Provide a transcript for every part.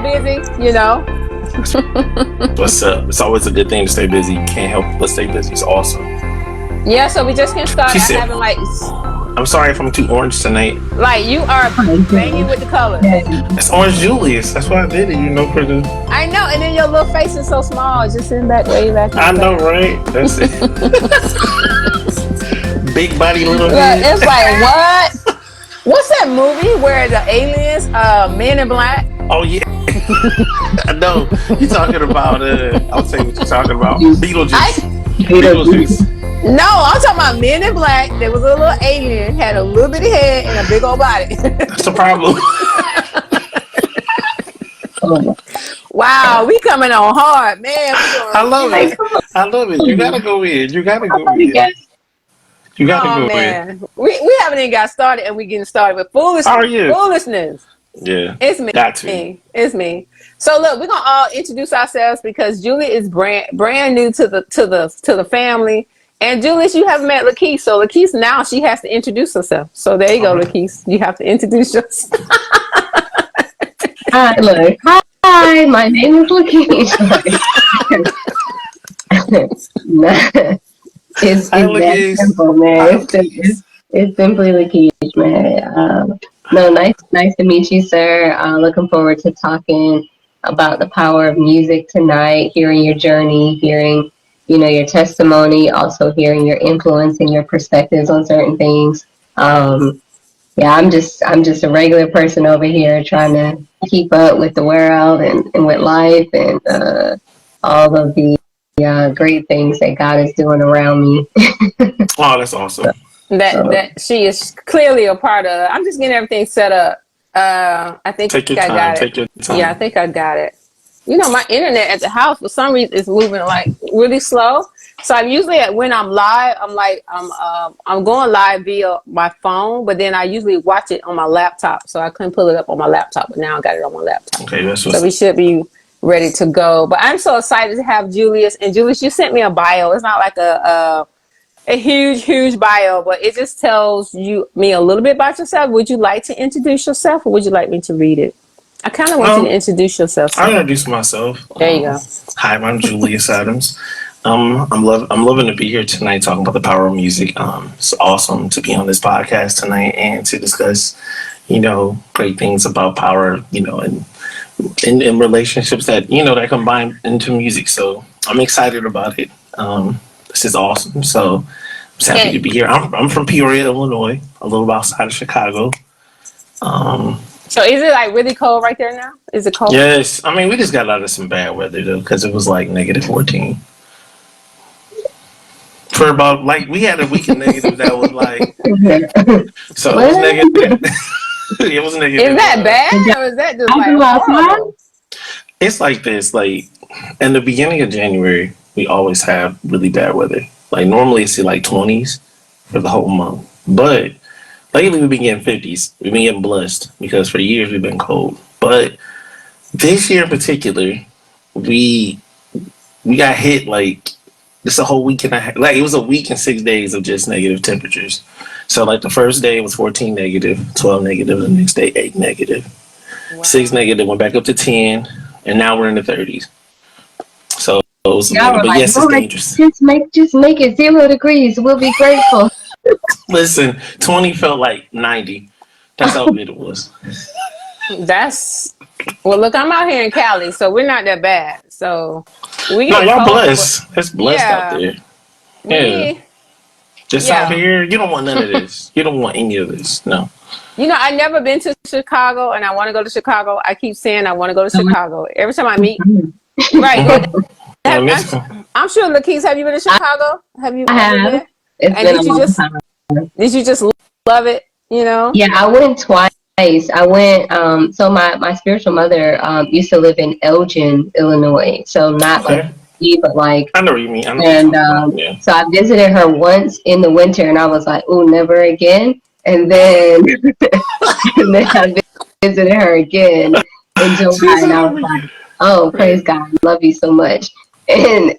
busy, you know. What's up? It's always a good thing to stay busy. You can't help but stay busy. It's awesome. Yeah, so we just can start. She I said, haven't I'm sorry if I'm too orange tonight. like you are banging with the colors. It's Orange Julius. That's why I did it, for the... I know, and then your little face is so small. Just sitting back, way back. I know, right? That's it. Big body, little head. It's like, what? What's that movie where the aliens, Men in Black? Oh, yeah. I know. You're talking about, I'll tell you what you're talking about. Beetlejuice. No, I'm talking about Men in Black. There was a little alien, had a little bitty head and a big old body. That's the problem. Wow, we coming on hard, man. I love it. I love it. You gotta go in. You gotta go in. You gotta go in. We haven't even got started, and we getting started with foolishness. Are you? Foolishness. Yeah. It's me. Got to. It's me. So look, we're gonna all introduce ourselves because Julie is brand new to the family. And Julius, you haven't met LaChish, so LaChish now she has to introduce herself. So there you go, LaChish. You have to introduce yourself. Hi, my name is LaChish. It's that simple, man. It's simply LaChish, man. No, nice to meet you, sir. Looking forward to talking about the power of music tonight, hearing your journey, hearing your testimony, also hearing your influence and your perspectives on certain things. I'm just a regular person over here trying to keep up with the world and with life and all of the great things that God is doing around me. Oh, that's awesome. That she is clearly a part of. I'm just getting everything set up. I think Take your time. Yeah, I think I got it. My internet at the house for some reason is moving like really slow. So I'm usually when I'm live, I'm going live via my phone, but then I usually watch it on my laptop. So I couldn't pull it up on my laptop, but now I got it on my laptop. Okay, that's so we should be ready to go. But I'm so excited to have Julius. And Julius, you sent me a bio. It's not like a huge bio, but it just tells me a little bit about yourself. Would you like to introduce yourself, or would you like me to read it? I kind of want you to introduce yourself. I'll introduce myself. There you go. Hi, I'm Julius Adams. I'm loving to be here tonight talking about the power of music. It's awesome to be on this podcast tonight and to discuss, great things about power, and in relationships that that combine into music. So I'm excited about it. This is awesome. So I'm just happy to be here. I'm from Peoria, Illinois, a little outside of Chicago. So is it like really cold right there now? Is it cold? Yes. I mean, we just got out of some bad weather though, because it was like -14. For about we had a week of negative that was like, so it was negative. It was negative. Is that bad, or is that just like horrible? It's like this. Like in the beginning of January, we always have really bad weather. Like normally it's like 20s for the whole month, but lately we've been getting 50s. We've been getting blessed because for years we've been cold. But this year in particular, we got hit just a whole week and a half. Like it was a week and 6 days of just negative temperatures. So like the first day was 14 negative, 12 negative, the next day 8 negative. Wow. 6 negative, went back up to 10, and now we're in the 30s. So it was but yes, it's dangerous. Just make it 0 degrees. We'll be grateful. Listen, 20 felt like 90. That's how good it was. Well, look, I'm out here in Cali, so we're not that bad. So y'all blessed. It's blessed out there. Yeah. Out here, you don't want none of this. You don't want any of this. No. I've never been to Chicago, and I want to go to Chicago. I keep saying I want to go to Chicago. Every time I meet, right? I'm sure, LaChish, have you been to Chicago? Have you? I have. It's been a long time. Did you just love it? Yeah, I went twice. I went. So my spiritual mother used to live in Elgin, Illinois. So not but like I know what you mean. So I visited her once in the winter, and I was like, "Oh, never again." And then I visited her again in July, and I was like, "Oh, praise God, love you so much." And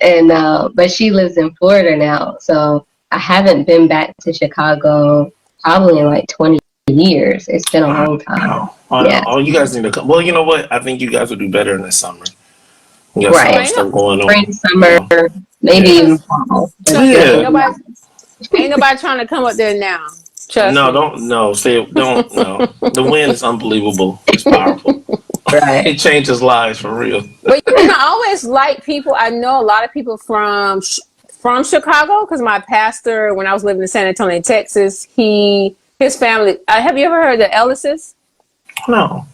but she lives in Florida now, so I haven't been back to Chicago probably in like 20 years. It's been a long time. Yeah. Oh, you guys need to come. Well, you know what? I think you guys will do better in the summer. You got Right. stuff going on. Spring, summer, maybe even fall. Ain't nobody trying to come up there now. Trust me. Don't. The wind is unbelievable. It's powerful. Right. It changes lives for real. But I always like people. I know a lot of people from Chicago because my pastor, when I was living in San Antonio, Texas, his family. Have you ever heard of the Ellises? No.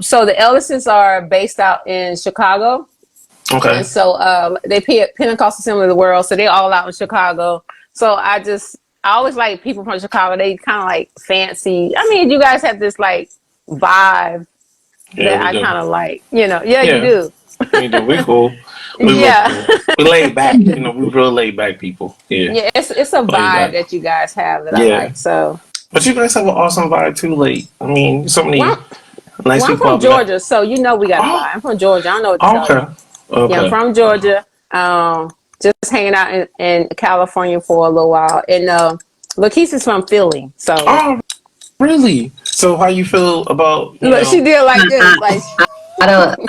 So the Ellises are based out in Chicago. Okay. And so they Pentecostal Assembly of the World, so they're all out in Chicago. So I always like people from Chicago. They kind of like fancy. I mean, you guys have this like vibe that I kind of like. You do. We do. We cool. We cool. We laid back. We real laid back people. Yeah. Yeah, it's a vibe that you guys have that I like. So. But you guys have an awesome vibe too. Like, I mean, so many nice people. I'm from Georgia, so we got a vibe. I'm from Georgia. I don't know what to tell you. Okay. Yeah, I'm from Georgia. Just hanging out in California for a little while. And LaChish is from Philly. So. Oh, really? So how you feel about? Look, she did like this. Like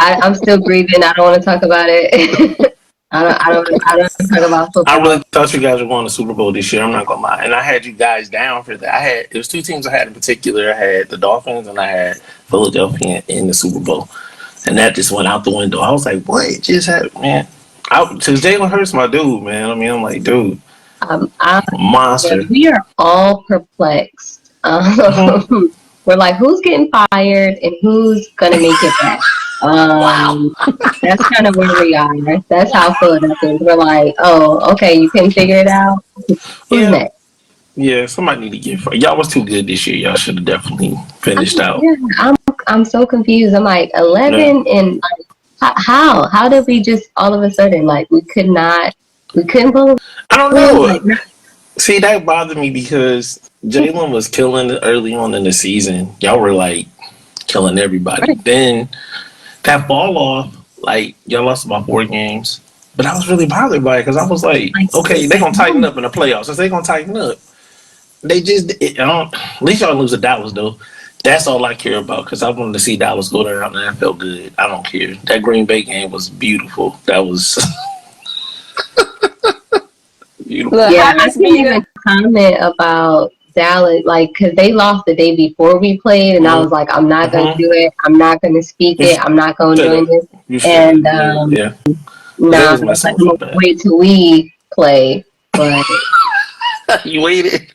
I'm still breathing. I don't want to talk about it. I don't talk about football. I really thought you guys were going to Super Bowl this year. I'm not gonna lie, and I had you guys down for that. There was two teams I had in particular. I had the Dolphins and I had Philadelphia in the Super Bowl. And that just went out the window. I was like, what just happened, man? Because Jalen Hurts my dude, man. I mean, I'm like, dude. Monster. Yeah, we are all perplexed. We're like, who's getting fired and who's going to make it back? Wow. That's kind of where we are. That's how Philadelphia is. We're like, oh, okay, you can figure it out. Who's next? Yeah, somebody need to get fired. Y'all was too good this year. Y'all should have definitely finished out. Yeah, I'm so confused. I'm like 11 and like, how did we just all of a sudden like we couldn't pull? I don't know. See, that bothered me because Jalen was killing it early on in the season. Y'all were like killing everybody. Right. Then that fall off, like y'all lost about 4 games. But I was really bothered by it because I was like, okay, they're gonna tighten up in the playoffs. So they're gonna tighten up. They just, at least y'all lose to Dallas though. That's all I care about because I wanted to see Dallas go there and that felt good. I don't care. That Green Bay game was beautiful. That was beautiful. Look, yeah, I didn't even comment about Dallas, like, because they lost the day before we played, and I was like, I'm not going to do it. I'm not going to speak it. I'm not going to join this. And I'm going to wait till we play. But you waited.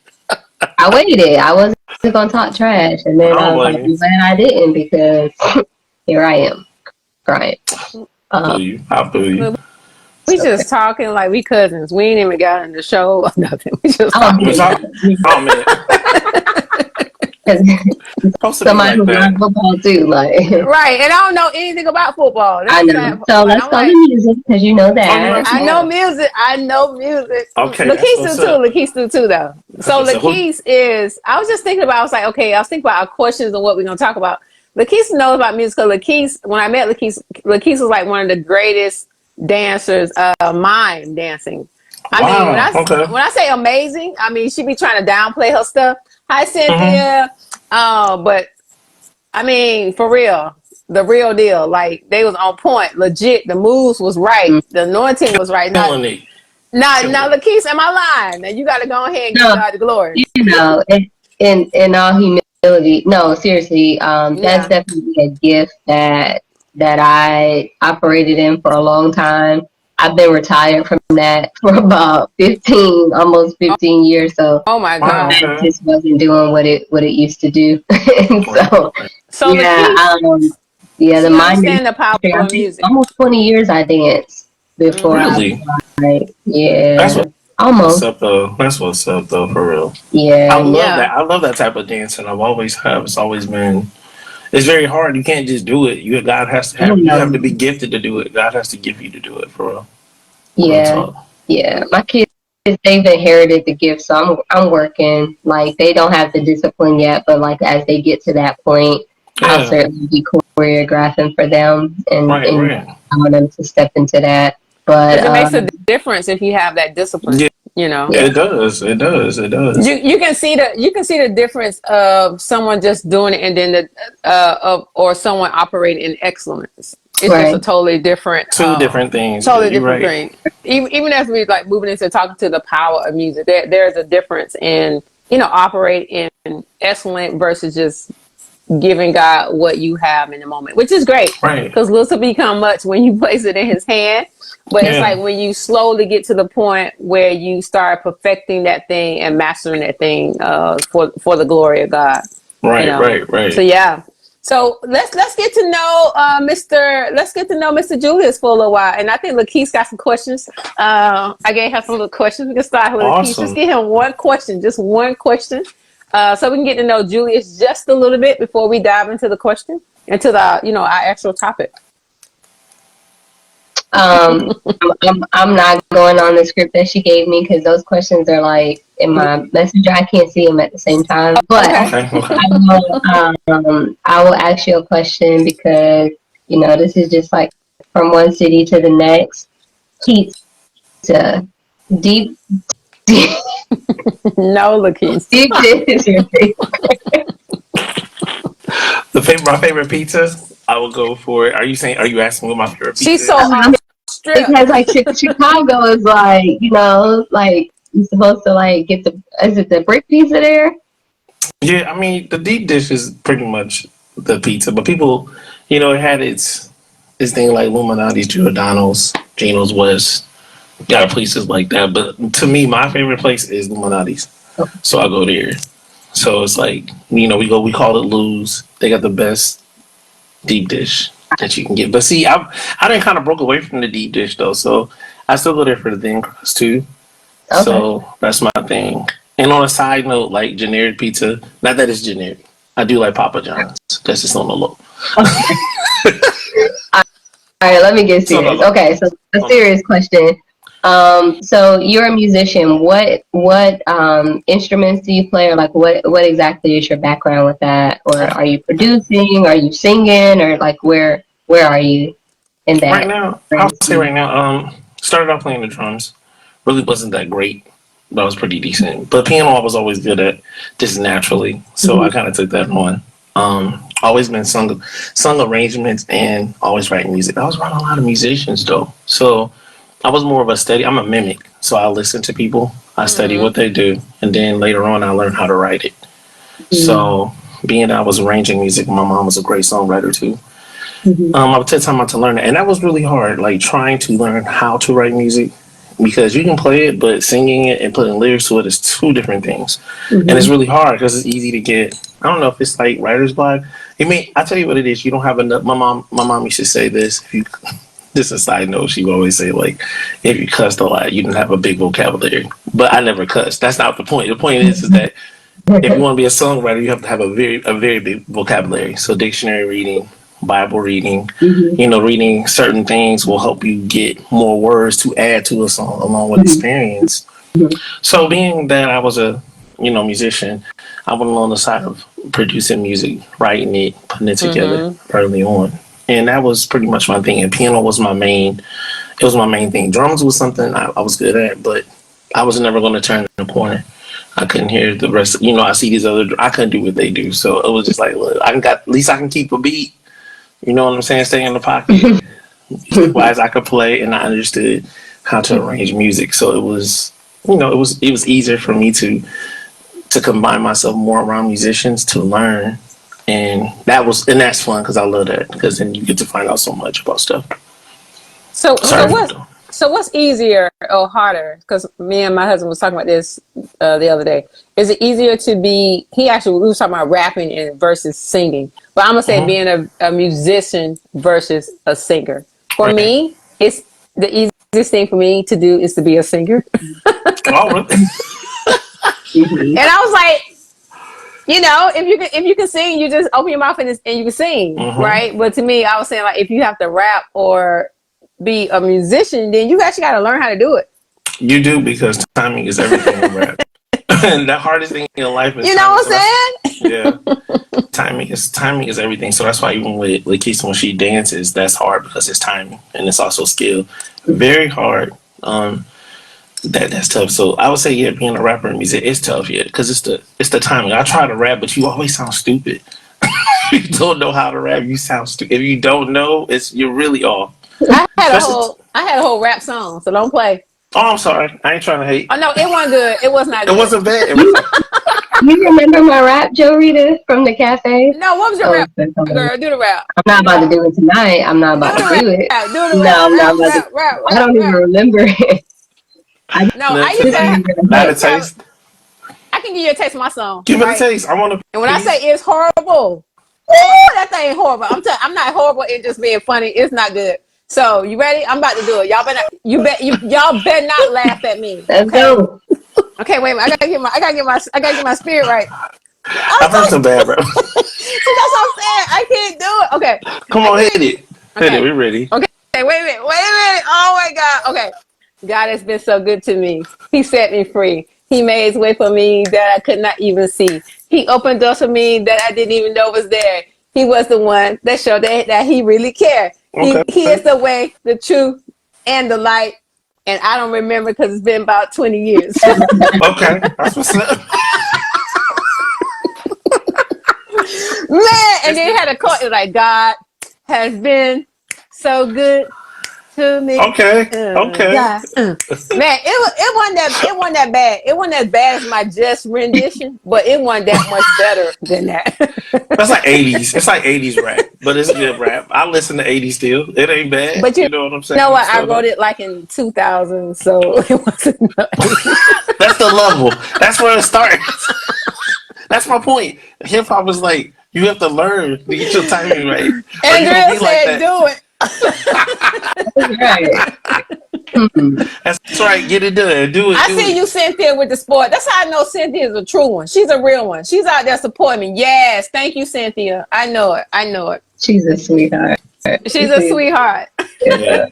I waited. I wasn't going to talk trash, and then I was like, I'm glad I didn't because here I am crying. I feel you. We just talking like we cousins. We ain't even got in the show or nothing. We just talking. Oh man. Somebody who loves football too, like right. And I don't know anything about football. I know. So let's go to music because you know that. I know music. Okay. LaChish do too though. So LaChish is. I was just thinking about. I was thinking about our questions and what we're gonna talk about. LaChish knows about music. LaChish, when I met LaChish was like one of the greatest dancers, mime dancing. I mean, when I say amazing, I mean she be trying to downplay her stuff. Hi, Cynthia. But I mean, for real, the real deal. Like they was on point, legit. The moves was right. The anointing was right. Now, LaChish, am I lying? Now you got to go ahead and give God the glory. You know, in all humility, no, seriously, that's definitely a gift that I operated in for a long time. I've been retired from that for about almost 15 years. So oh my God, I just wasn't doing what it used to do. And so yeah, the mind. The power of music. Almost 20 years I danced before. Really? Almost. That's what's up though, for real. Yeah, I love that. I love that type of dancing. I've always have. It's always been. It's very hard. You can't just do it. You have to be gifted to do it. God has to give you to do it, for real. Yeah. My kids, they've inherited the gift, so I'm working. Like they don't have the discipline yet, but like as they get to that point, I'll certainly be choreographing for them and I want them to step into that. But it makes a difference if you have that discipline. You know, It does. It does. It does. you can see the difference of someone just doing it and then or someone operating in excellence. It's just a totally different, two different things. Totally different thing. Even as we like moving into talking to the power of music, there's a difference in operate in excellent versus just giving God what you have in the moment, which is great. Right. Because little become much when you place it in His hand. But it's like when you slowly get to the point where you start perfecting that thing and mastering that thing for the glory of God. Right, right. So yeah. So let's get to know Mr. Julius for a little while. And I think LaChish got some questions. I gave her some little questions. We can start with LaChish. Just give him one question, just one question. So we can get to know Julius just a little bit before we dive into the question, into the our actual topic. I'm not going on the script that she gave me because those questions are like in my messenger. I can't see them at the same time. But I will ask you a question because this is just like from one city to the next. Pizza, deep. No, LaChish. Deep dish is your favorite. My favorite pizza, I will go for. Are you asking what my favorite pizza She's is? so off strip. Because like Chicago is like, like you're supposed to like get is it the brick pizza there? Yeah, I mean the deep dish is pretty much the pizza, but people, it had its thing like Illuminati's, Giordano's, Geno's West, got places like that. But to me, my favorite place is Illuminati's, so I go there. So it's like we call it Lou's. They got the best deep dish that you can get. But see, I done kind of broke away from the deep dish though, so I still go there for the thin crust too. Okay. So that's my thing. And on a side note, like generic pizza, not that it's generic. I do like Papa John's. That's just on the low. Okay. All right, let me get serious. Okay, so a serious question. So you're a musician. What instruments do you play, or like what exactly is your background with that? Or are you producing? Are you singing? Or like where are you in that? Right now, I would say started off playing the drums. Really wasn't that great, but I was pretty decent. But piano I was always good at, just naturally. So I kind of took that on. Always been sung arrangements and always writing music. I was around a lot of musicians though, so I was more of I'm a mimic, so I listen to people, I study what they do, and then later on I learned how to write it. So being that I was arranging music, my mom was a great songwriter too. I would take time out to learn it, and that was really hard, like trying to learn how to write music, because you can play it, but singing it and putting lyrics to it is two different things. And it's really hard because it's easy to get, I don't know if it's like writer's block. I tell you what it is, you don't have enough. My mom used to say this, this is a side note, she would always say, like, if you cussed a lot, you didn't have a big vocabulary. But I never cussed. That's not the point. The point is that if you want to be a songwriter, you have to have a very big vocabulary. So dictionary reading, Bible reading, reading certain things will help you get more words to add to a song along with experience. So being that I was a musician, I went along the side of producing music, writing it, putting it together early on. And that was pretty much my thing. And piano was my main thing. Drums was something I was good at, but I was never going to turn the corner. I couldn't hear the rest. I see these I couldn't do what they do. So it was just like, look, at least I can keep a beat. You know what I'm saying? Stay in the pocket. Wise I could play, and I understood how to arrange music. So it was, it was easier for me to combine myself more around musicians to learn. And that's fun because I love that, because then you get to find out so much about stuff. So what's easier or harder? Because me and my husband was talking about this the other day. Is it easier to be? We were talking about rapping versus singing, but I'm gonna say being a musician versus a singer. For me, it's the easiest thing for me to do is to be a singer. And I was like, if you can sing, you just open your mouth and you can sing, right? But to me, I was saying, like, if you have to rap or be a musician, then you actually got to learn how to do it. You do, because timing is everything in rap. And the hardest thing in life is what I'm saying? Yeah. Timing is everything. So that's why even with LaChish, when she dances, that's hard because it's timing and it's also skill. Very hard. that's tough. So I would say, yeah, being a rapper in music is tough, yeah, because it's the timing. I try to rap, but you always sound stupid. You don't know how to rap, you sound stupid. If you don't know, you're really off. I had a whole rap song, so don't play. Oh, I'm sorry. I ain't trying to hate. Oh no, it wasn't good. It was not It good. wasn't bad. You remember my rap, Joritta, from the cafe? No, what was your rap? Girl, do the rap. I'm not about to do it tonight. I'm not about to do it. Do the No, rap. I'm not about to. Rap. I don't even remember it. No, I used to Not a taste. I can give you a taste of my song. Give it a taste. I want to. And when I say it's horrible, oh, that thing ain't horrible. I'm not horrible in just being funny. It's not good. So you ready? I'm about to do it. Y'all better y'all better not laugh at me. Let's go. Okay, wait a minute. I gotta get my spirit right. I've heard some bad rap. See, that's what I'm saying. I can't do it. Okay. Come on, hit it. Hit it. We're ready. Okay, wait a minute. Oh my God. Okay. God has been so good to me. He set me free. He made his way for me that I could not even see. He opened doors for me that I didn't even know was there. He was the one that showed that he really cared. Okay. He is the way, the truth, and the light. And I don't remember because it's been about 20 years. Okay. That's what's up. Man, and then it had a quote. It was like, God has been so good to me. Okay. God. Man, it wasn't that bad. It wasn't as bad as my just rendition, but it wasn't that much better than that. That's like 80s. It's like 80s rap, but it's good rap. I listen to 80s still. It ain't bad. But you know what I'm saying? You know what? I wrote it like in 2000, so it wasn't. That's the level. That's where it starts. That's my point. Hip hop is like you have to learn to get your timing right. And Drill said, "Do it." That's right. Get it done. Do it. I see you, Cynthia, with the sport. That's how I know Cynthia is a true one. She's a real one. She's out there supporting me. Yes, thank you, Cynthia. I know it. She's a sweetheart. She's a sweetheart. Yeah.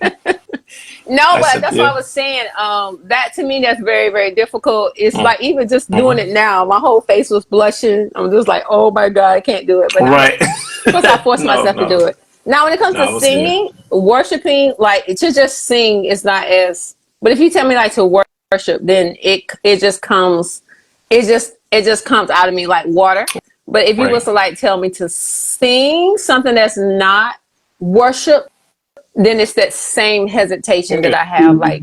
No, but that's what I was saying. That to me, that's very, very difficult. It's like even just doing it now, my whole face was blushing. I'm just like, oh my God, I can't do it. But right. Because I forced myself to do it. Now, when it comes to singing, worshiping, like to just sing is not as. But if you tell me like to worship, then it just comes, it just comes out of me like water. But if you was to like tell me to sing something that's not worship, then it's that same hesitation that I have like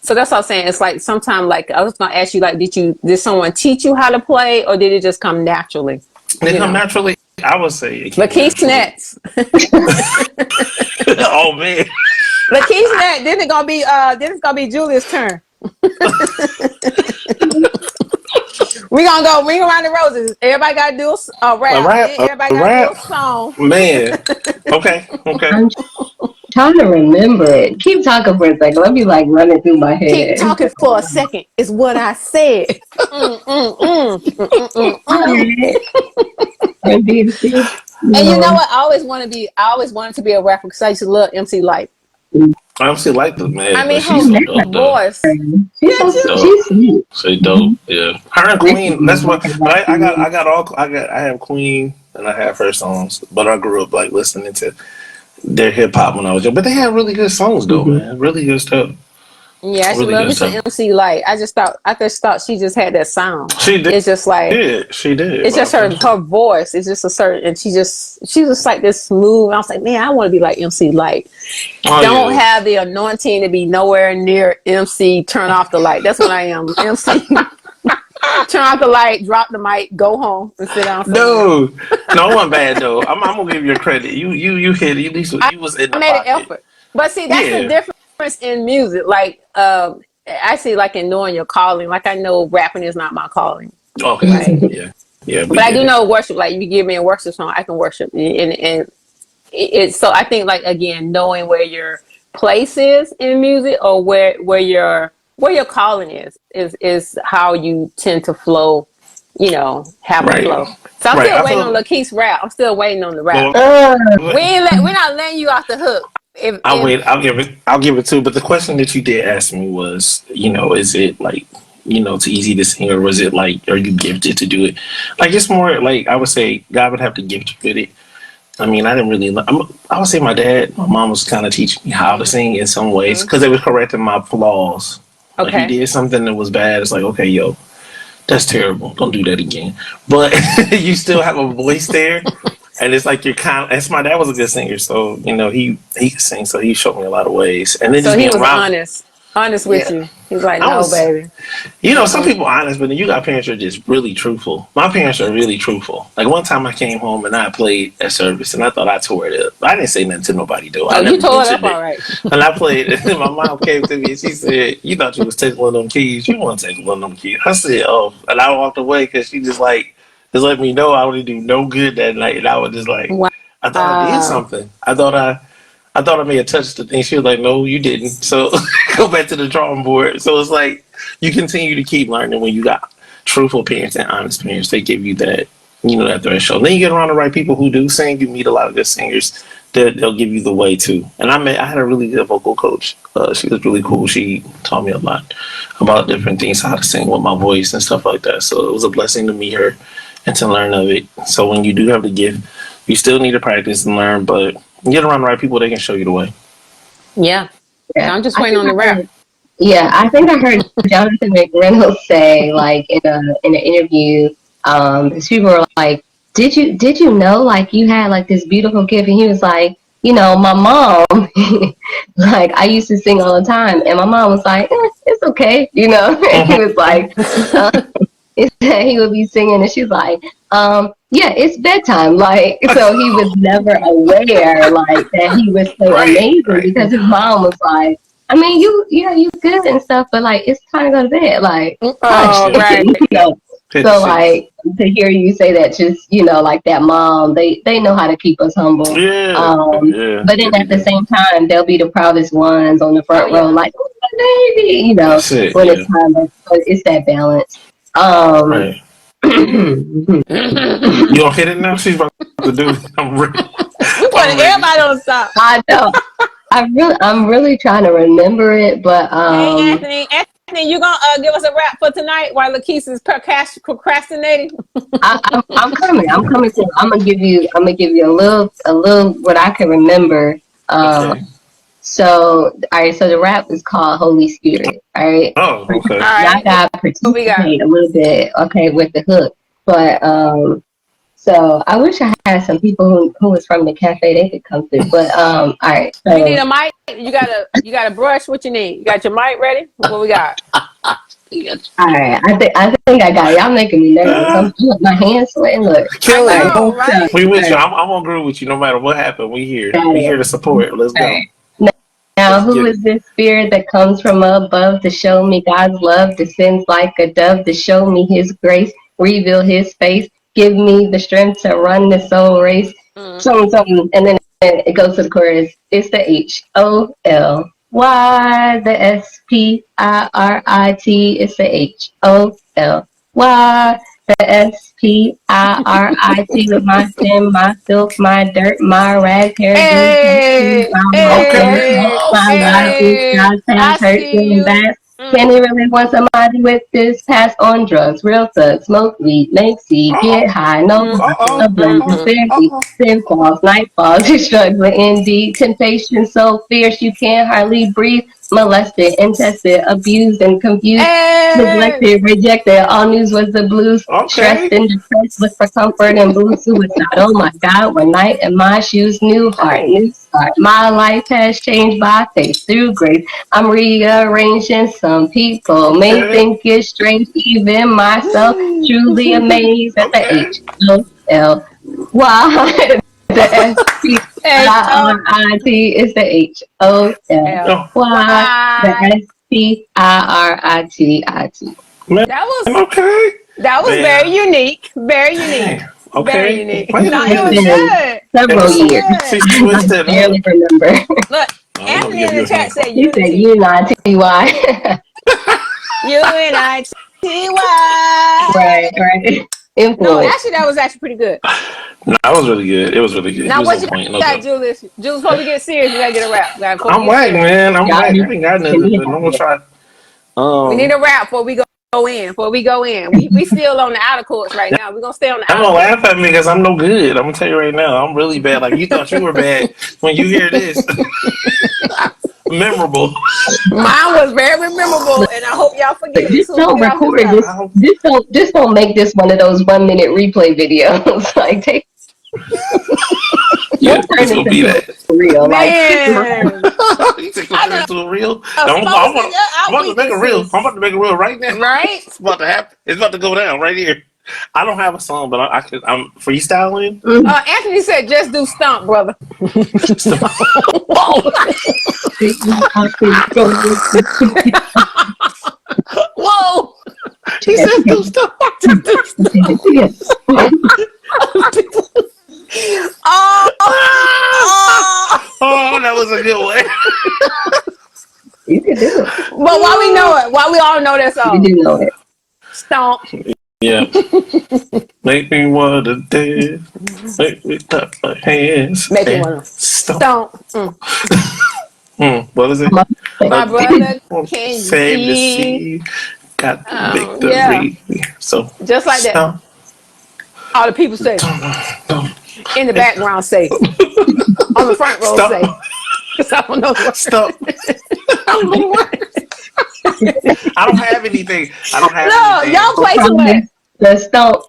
so that's what I'm saying. It's like sometimes like I was gonna ask you like did someone teach you how to play or did it just come naturally? It come naturally. I would say LaChish Nets. Oh man. LaChish Nets, then it's gonna be Julius' turn. We gonna go ring around the roses. Everybody gotta do a rap. Everybody gotta do a song. Man. Okay. I'm trying to remember it. Keep talking for a second. Let me like run it through my head. Keep talking for a second is what I said. And you know what? I always wanted to be a rapper because I used to love MC Light. MC Light the man. I mean, her voice. She's dope. Yeah. Her and Queen. That's what I have Queen and I have her songs, but I grew up like listening to their hip hop when I was young. But they had really good songs though, man. Really good stuff. Yeah, I really love me some MC Light. I just thought she just had that sound. She did. It's just like she did. It's just her voice. It's just a certain, and she's just like this smooth. I was like, man, I want to be like MC Light. Don't have the anointing to be nowhere near MC. Turn off the light. That's what I am. MC. Turn off the light, drop the mic, go home, and sit down. No, it wasn't bad though. I'm gonna give you credit. You hit it. At least you was in the I made pocket. an effort, but see, that's the difference in music. Like, I see, like in knowing your calling. Like I know rapping is not my calling. Okay, right? Yeah. But I do know worship. Like, you give me a worship song, I can worship, and it's so I think like again knowing where your place is in music or where your calling is how you tend to flow, have a flow. So I'm still waiting on LaChish rap. I'm still waiting on the rap. We're not letting you off the hook. I'll give it to. But the question that you did ask me was, is it like, too easy to sing, or was it like, are you gifted to do it? Like, it's more like I would say God would have to gift you with it. I mean, I didn't really. I would say my mom was kind of teaching me how to sing in some ways because they were correcting my flaws. Like, if you Okay. did something that was bad, it's like, okay, yo, that's terrible. Don't do that again. But you still have a voice there, and it's like you're kind of. As my dad was a good singer, so he could sing, so he showed me a lot of ways. And then So just he being was around. honest with Yeah, you. He's like, I no, was. baby. Some people are honest, but then you got parents that are just really truthful. My parents are really truthful. Like, one time I came home and I played at service and I thought I tore it up. I didn't say nothing to nobody though. Oh, I you never tore it up mentioned all it. right. And I played it, and my mom came to me and she said, "You thought you was taking one of them keys. You want to take one of them keys." I said, "Oh," and I walked away because she just let me know I wouldn't do no good that night. And I was just like, I thought I did Wow. something. I thought I may have touched the thing. She was like, "No, you didn't." So go back to the drawing board. So it's like you continue to keep learning when you got truthful parents and honest parents. They give you that threshold. Then you get around the right people who do sing. You meet a lot of good singers. They'll give you the way too. And I had a really good vocal coach. She was really cool. She taught me a lot about different things, how to sing with my voice and stuff like that. So it was a blessing to meet her and to learn of it. So when you do have the gift, you still need to practice and learn, but get around the right people, they can show you the way. Yeah. Yeah, Now I'm just I waiting think on the I rap. heard. Yeah, I think I heard Jonathan McReynolds say, like, in an interview, these people were like, "Did you know, like, you had like this beautiful gift?" And he was like, "My mom, like, I used to sing all the time, and my mom was like, it's okay," And he Mhm. was like, uh, he would be singing, and she's like, yeah, it's bedtime. Like, so he was never aware, like, that he was so Right, amazing right. because his mom was like, I mean, you good and stuff, but like, it's time to go to bed. Like, hush, Oh, Yeah. right. So 56. like, to hear you say that, just like that mom, they know how to keep us humble. Yeah, yeah, But yeah, then they at the do. same time, they'll be the proudest ones on the Oh, front row, yeah. like, oh, my baby, That's it. when Yeah, it's time. But it's that balance. Um, right. You gonna hit it now? She's about to do it. We putting I'm ready. everybody on stop. I know. I'm really trying to remember it, but Hey, Anthony. Anthony, you gonna give us a rap for tonight while LaChish is procrastinating? I'm coming. I'm coming to. I'm gonna give you a little what I can remember. Um, Okay. all right. So the rap is called Holy Spirit. All right. Oh, okay. All Y'all right. gotta What we got? participate a little bit, okay, with the hook. But so I wish I had some people who was from the cafe. They could come through. But all right. You need So a mic? You got a brush? What you need? You got your mic ready? What we got? all right. I think I got it. Y'all making me nervous. Uh, Look, my hands sweating. Look. I kill All it. right. know, right? We All with you. right. I'm gonna agree with you no matter what happened. We here. Got We here it. to support. Let's All go. right. Now, Let's who get is it. this spirit that comes from above to show me God's love, descends like a dove to show me his grace, reveal his face, give me the strength to run this soul race? Mm. Something, something. And then it goes to the chorus. It's the Holy, the Spirit. It's the Holy, the Spirit with my sin, my filth, my dirt, my rags, hair, do, Hey, my walk in the Okay. past, hey, my life, which hey! God's I past hurt, see feeling you. bad. Can Mm. he really want somebody with this past on drugs, real thugs, smoke weed, make seed, Uh get high, no Mm, a mm, blend, mm, oh. mm. disparity, sin falls, night falls, you're struggling indeed, temptation so fierce you can't hardly breathe, molested, intested, abused and confused, Hey, neglected, rejected, all news was the blues, stressed Okay. and depressed, look for comfort and blue suicide. Oh my God, one night in my shoes, new heart, Oh. new start. My life has changed by faith through grace. I'm rearranging. Some people may Okay. think it's strange, even myself truly amazed at the Okay. Holy. The hey, oh, Spirit is the Holy. L. Oh The Why? Spirit. man. That was Okay. that was very Man. unique. Very unique. Dang. Very Okay. unique. Wait a No, it It's was minute. been good. It And several was so years. good. she's I twisted barely up. remember. Look, Oh, let me Anthony give in you the a hand chat said clap. He said unity. Unity. UNITY. Right. No, Influence. actually, that was actually pretty good. No, that was really good. It was really good. He Now, was what on you point. No got, joke. Julius? Julius, before we get serious, we gotta get a rap. Before we I'm get whack, serious, man. I'm Y'all whack. I ain't got can nothing, be but I'm gonna happy. try. we need a rap before we go in. Before we go in, we still on the outer courts right now. We're gonna stay on the I'm outer gonna courts. laugh at me because I'm no good. I'm gonna tell you right now, I'm really bad. Like you thought you were bad when you hear this. Memorable. Mine was very memorable, and I hope y'all forget it as Just soon as we don't get off this record this. phone. Just don't make this one of those 1 minute replay videos. Like take Yeah, don't turn it's this gonna be into that. a reel. Like Man, You think I'm I turning done into a reel? exposed it I'm out about to make a reel. weaknesses, I'm about to make a reel right now. right? It's about to happen. It's about to go down right here. I don't have a song, but I'm freestyling. Anthony said, "Just do stump, brother." So, whoa! He said do stuff. Oh, oh. Oh, that was a good one. You can do it. But why we know it? Why we all know that You song? do know it. Stomp. Yeah. Make me wanna dance. Make me clap my hands. Make me and wanna stomp. stomp. Mm. What is it? My brother, can you Save the see? sea. Got the Yeah, victory. So just like that. stomp. All the people say in the background say, on the front row say, Stop. because I don't know the word. Stop. I don't know what. I don't have anything. I don't have No, anything. y'all play too much. The stomp.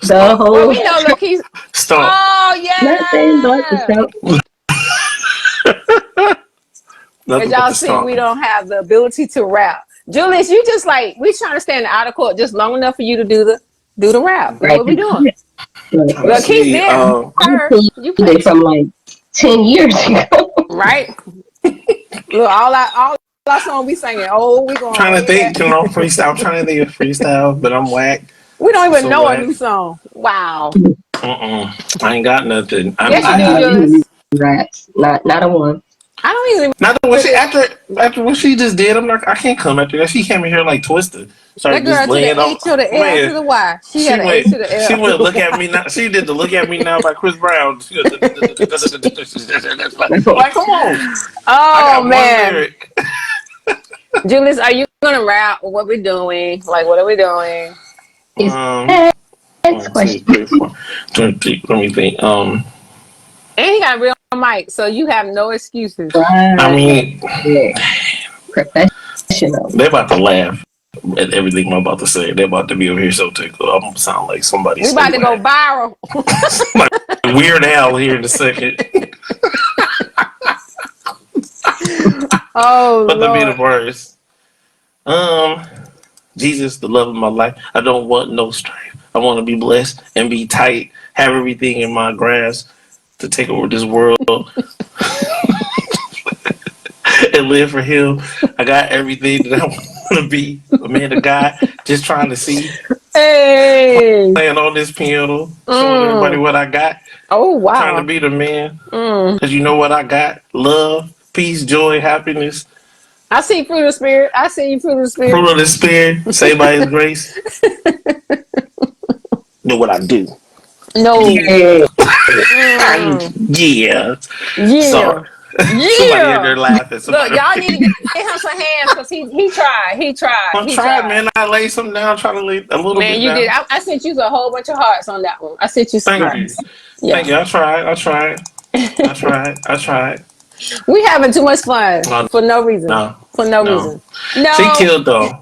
The Stop. whole Well, we know LaChish. Stop. Oh nothing but the yeah. stomp. As Nothing but y'all the see, stomp. we don't have the ability to rap. Julius, you just like we trying to stay in the outer court just long enough for you to do the rap. That's what we doing. Let's LaChish see. did her. You They played from like 10 years ago. right. Look, all our song we singing. Oh, we going Trying to way think, back. freestyle. I'm trying to think of freestyle, but I'm whack. We don't I'm even so know a whack. new song. Wow. I ain't got nothing. Yes, you do, Julius. Rats. Not a one. I don't even Not what she after what she just did. I'm not. I can't come after that. She came in here like twisted. that Started girl just to laying the on. H to the L to Man, the Y. She she had an H to went. the L. She to went. the Look at Y. me now. She did the look at me now by Chris Brown. Like, come on. I Oh got one man, lyric. Julius, are you gonna rap? What we doing? Like, what are we doing? Is Um, next 1, 2, question. 3, 4. 23. Let me think. And he got a real mic, so you have no excuses. I Right. mean, Professional. they're about to laugh at everything I'm about to say. They're about to be over here so tickled. I'm gonna sound like somebody. We about to go viral. Like Weird Al here in a second. Oh But to be the Lord. worst. Jesus, the love of my life. I don't want no strife. I want to be blessed and be tight. Have everything in my grasp to take over this world and live for Him. I got everything that I want to be. A man of God, just trying to see. Hey. Playing on this piano, showing everybody what I got. Oh Trying to wow. be the man. Because you know what I got? Love, peace, joy, happiness. I see fruit of the spirit. I see you fruit of the spirit. Fruit of the Spirit, saved by His grace. Know what I do. No. Yeah. Yeah. Yeah. Sorry. Somebody in there Yeah. laughing. Look, Somebody. y'all need to get him some hands because he tried. He tried. I'm He trying, tried. man. I laid some down, trying to lay a little Man, bit you did. down. I sent you a whole bunch of hearts on that one. I sent you some Thank you. hearts. Thank Yeah. you. I tried. We having too much fun No, for no reason. no, For no no. reason. She No. killed though.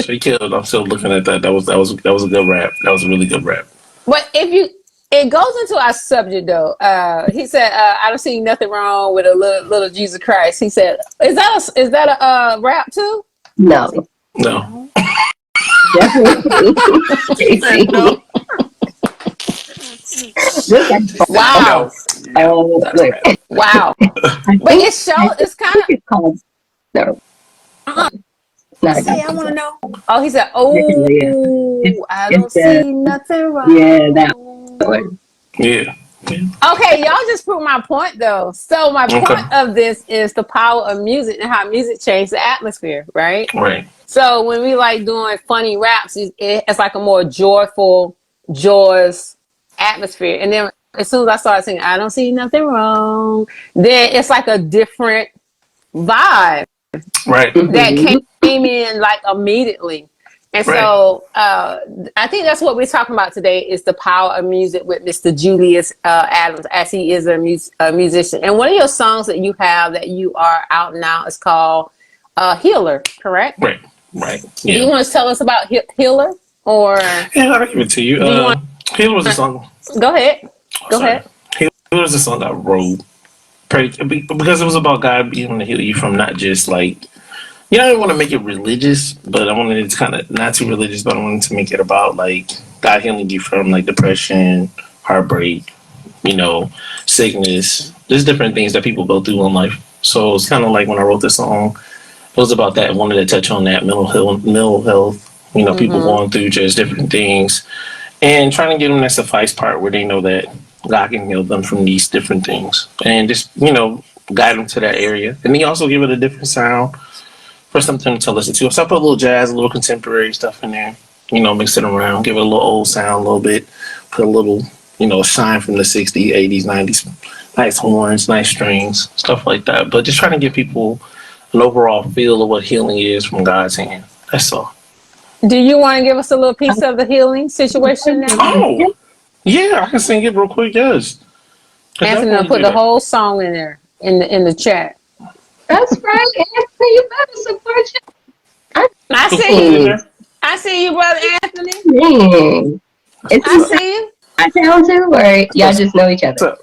She killed. I'm still looking at that. That was a good rap. That was a really good rap. But it goes into our subject though. He said, I don't see nothing wrong with a little Jesus Christ. He said, is that a rap too? No. No. Definitely. Casey. No. Just like Wow. No. That's look, rap. Wow. I But think it's kind of it's called no. Not say I a want to know. Oh, he said, yeah. oh, I don't It's the see nothing wrong. yeah, that one. Yeah. Okay, y'all just proved my point though. So my Okay. point of this is the power of music and how music changed the atmosphere, right? Right. So when we like doing funny raps, it's like a more joyful, joyous atmosphere. And then as soon as I started singing, I don't see nothing wrong, then it's like a different vibe Right. that came in like immediately. And Right. so I think that's what we're talking about today is the power of music with Mr. Julius Adams, as he is a musician. And one of your songs that you have that you are out now is called Healer, correct? Right. Right. Do you Yeah. want to tell us about Healer? Or Yeah, I'll give it to you. do you want Healer was a song. go ahead. Go Sorry. ahead. Healer was a song I wrote because it was about God being able to heal you from not just like, I didn't want to make it religious, but I wanted it to kind of not too religious, but I wanted to make it about like God healing you from like depression, heartbreak, sickness, just different things that people go through in life. So it's kind of like when I wrote this song, it was about that. I wanted to touch on that mental health, people going through just different things and trying to get them that suffice part where they know that God can heal them from these different things and just, guide them to that area. And then also give it a different sound for something to listen to. So I put a little jazz, a little contemporary stuff in there, mix it around, give it a little old sound a little bit, put a little, shine from the 60s, 80s, 90s, nice horns, nice strings, stuff like that. But just trying to give people an overall feel of what healing is from God's hand. That's all. Do you want to give us a little piece of the healing situation now? Oh, yeah, I can sing it real quick, yes. Anthony will put the whole song in there in the chat. That's right, Anthony. You better support you. I see you. I see you, brother Anthony. I see you. I sound too, or y'all just know each other?